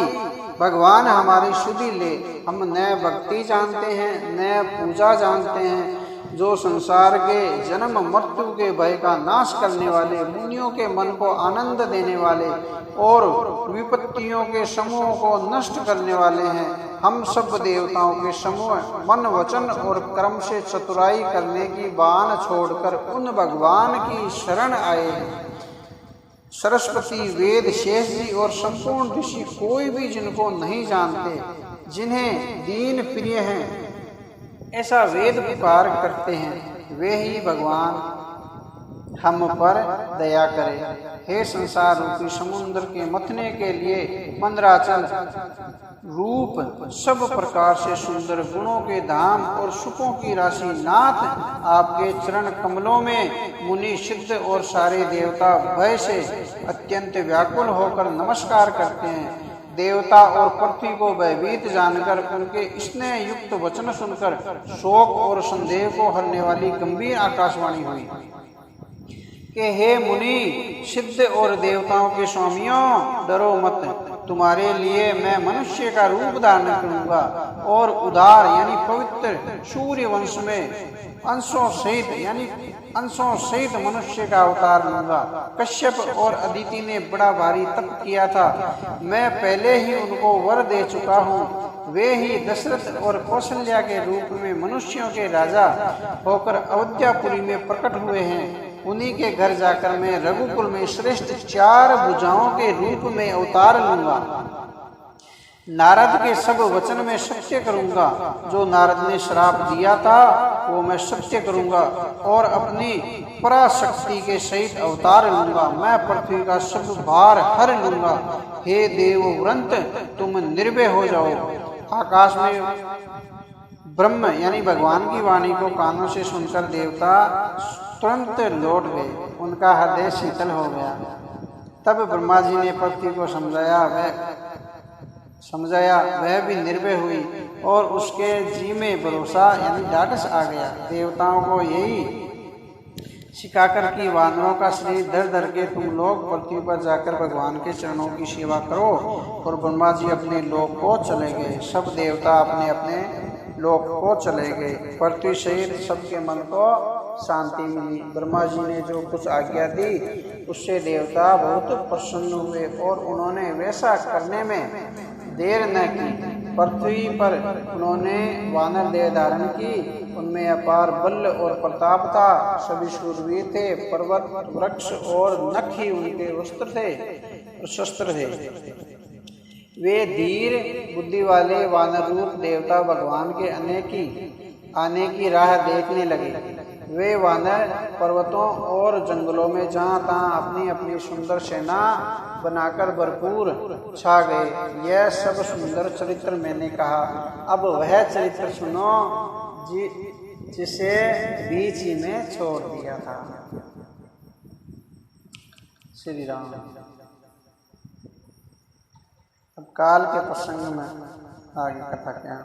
भगवान हमारी शुद्धि ले। हम न भक्ति जानते हैं न पूजा जानते हैं, जो संसार के जन्म मृत्यु के भय का नाश करने वाले, मुनियों के मन को आनंद देने वाले और विपत्तियों के समूह को नष्ट करने वाले हैं। हम सब देवताओं के समूह मन वचन और कर्म से चतुराई करने की बान छोड़कर उन भगवान की शरण आए हैं। सरस्वती, वेद, शेष जी और संपूर्ण ऋषि कोई भी जिनको नहीं जानते, जिन्हें दीन प्रिय हैं, ऐसा वेद पुकार करते हैं, वे ही भगवान हम पर दया करें। हे संसार रूपी समुद्र के मथने के लिए मंदराचल रूप सब प्रकार से सुंदर गुणों के धाम और सुखों की राशि नाथ, आपके चरण कमलों में मुनि, सिद्ध और सारे देवता भय से अत्यंत व्याकुल होकर नमस्कार करते हैं। देवता और पृथ्वी को भयभीत जानकर उनके स्नेह युक्त वचन सुनकर शोक और संदेह को हरने वाली गंभीर आकाशवाणी हुई कि हे मुनि, सिद्ध और देवताओं के स्वामियों, डरो मत। तुम्हारे लिए मैं मनुष्य का रूप धारण करूंगा और उदार यानी पवित्र सूर्य वंश में अंशों सहित मनुष्य का अवतार लूंगा। कश्यप और अदिति ने बड़ा भारी तप किया था, मैं पहले ही उनको वर दे चुका हूँ। वे ही दशरथ और कौशल्या के रूप में मनुष्यों के राजा होकर अयोध्यापुरी में प्रकट हुए हैं। उन्हीं के घर जाकर मैं रघुकुल में श्रेष्ठ 4 भुजाओं के रूप में अवतार लूंगा। नारद के सब वचन में सत्य करूंगा, जो नारद ने श्राप दिया था वो मैं सत्य करूंगा और अपनी पराशक्ति के सहित अवतार लूंगा। मैं पृथ्वी का सब भार हर लूंगा। हे देवव्रत, तुम निर्भय हो जाओ। आकाश में ब्रह्म यानी भगवान की वाणी को कानों से सुनकर देवता तुरंत लौट गए, उनका हृदय शीतल हो गया। तब ब्रह्मा जी ने पृथ्वी को समझाया, वह भी निर्भय हुई और उसके जी में भरोसा यानी ढाढ़स आ गया। देवताओं को यही सिखाकर कि वानरों का शरीर धर धर के तुम लोग पृथ्वी पर जाकर भगवान के चरणों की सेवा करो। और ब्रह्मा जी अपने लोक को चले गए। सब देवता अपने अपने लोक को चले गए। पृथ्वी सहित सबके मन को शांति मिली। ब्रह्मा जी ने जो कुछ आज्ञा दी उससे देवता बहुत प्रसन्न हुए और उन्होंने वैसा करने में देर न की। पृथ्वी पर उन्होंने वानर देह धारण की। उनमें अपार बल और प्रताप था। सभी शूरवीर थे। पर्वत, वृक्ष और नख ही उनके वस्त्र थे और शस्त्र थे। वे धीर बुद्धि वाले वानर रूप देवता भगवान के आने की राह देखने लगे। वे वानर पर्वतों और जंगलों में जहाँ तहाँ अपनी अपनी सुंदर सेना बनाकर भरपूर छा गए। यह सब सुंदर चरित्र मैंने कहा। अब वह चरित्र सुनो जिसे बीच ही में छोड़ दिया था। श्री राम। अब काल के प्रसंग में आगे कथा क्या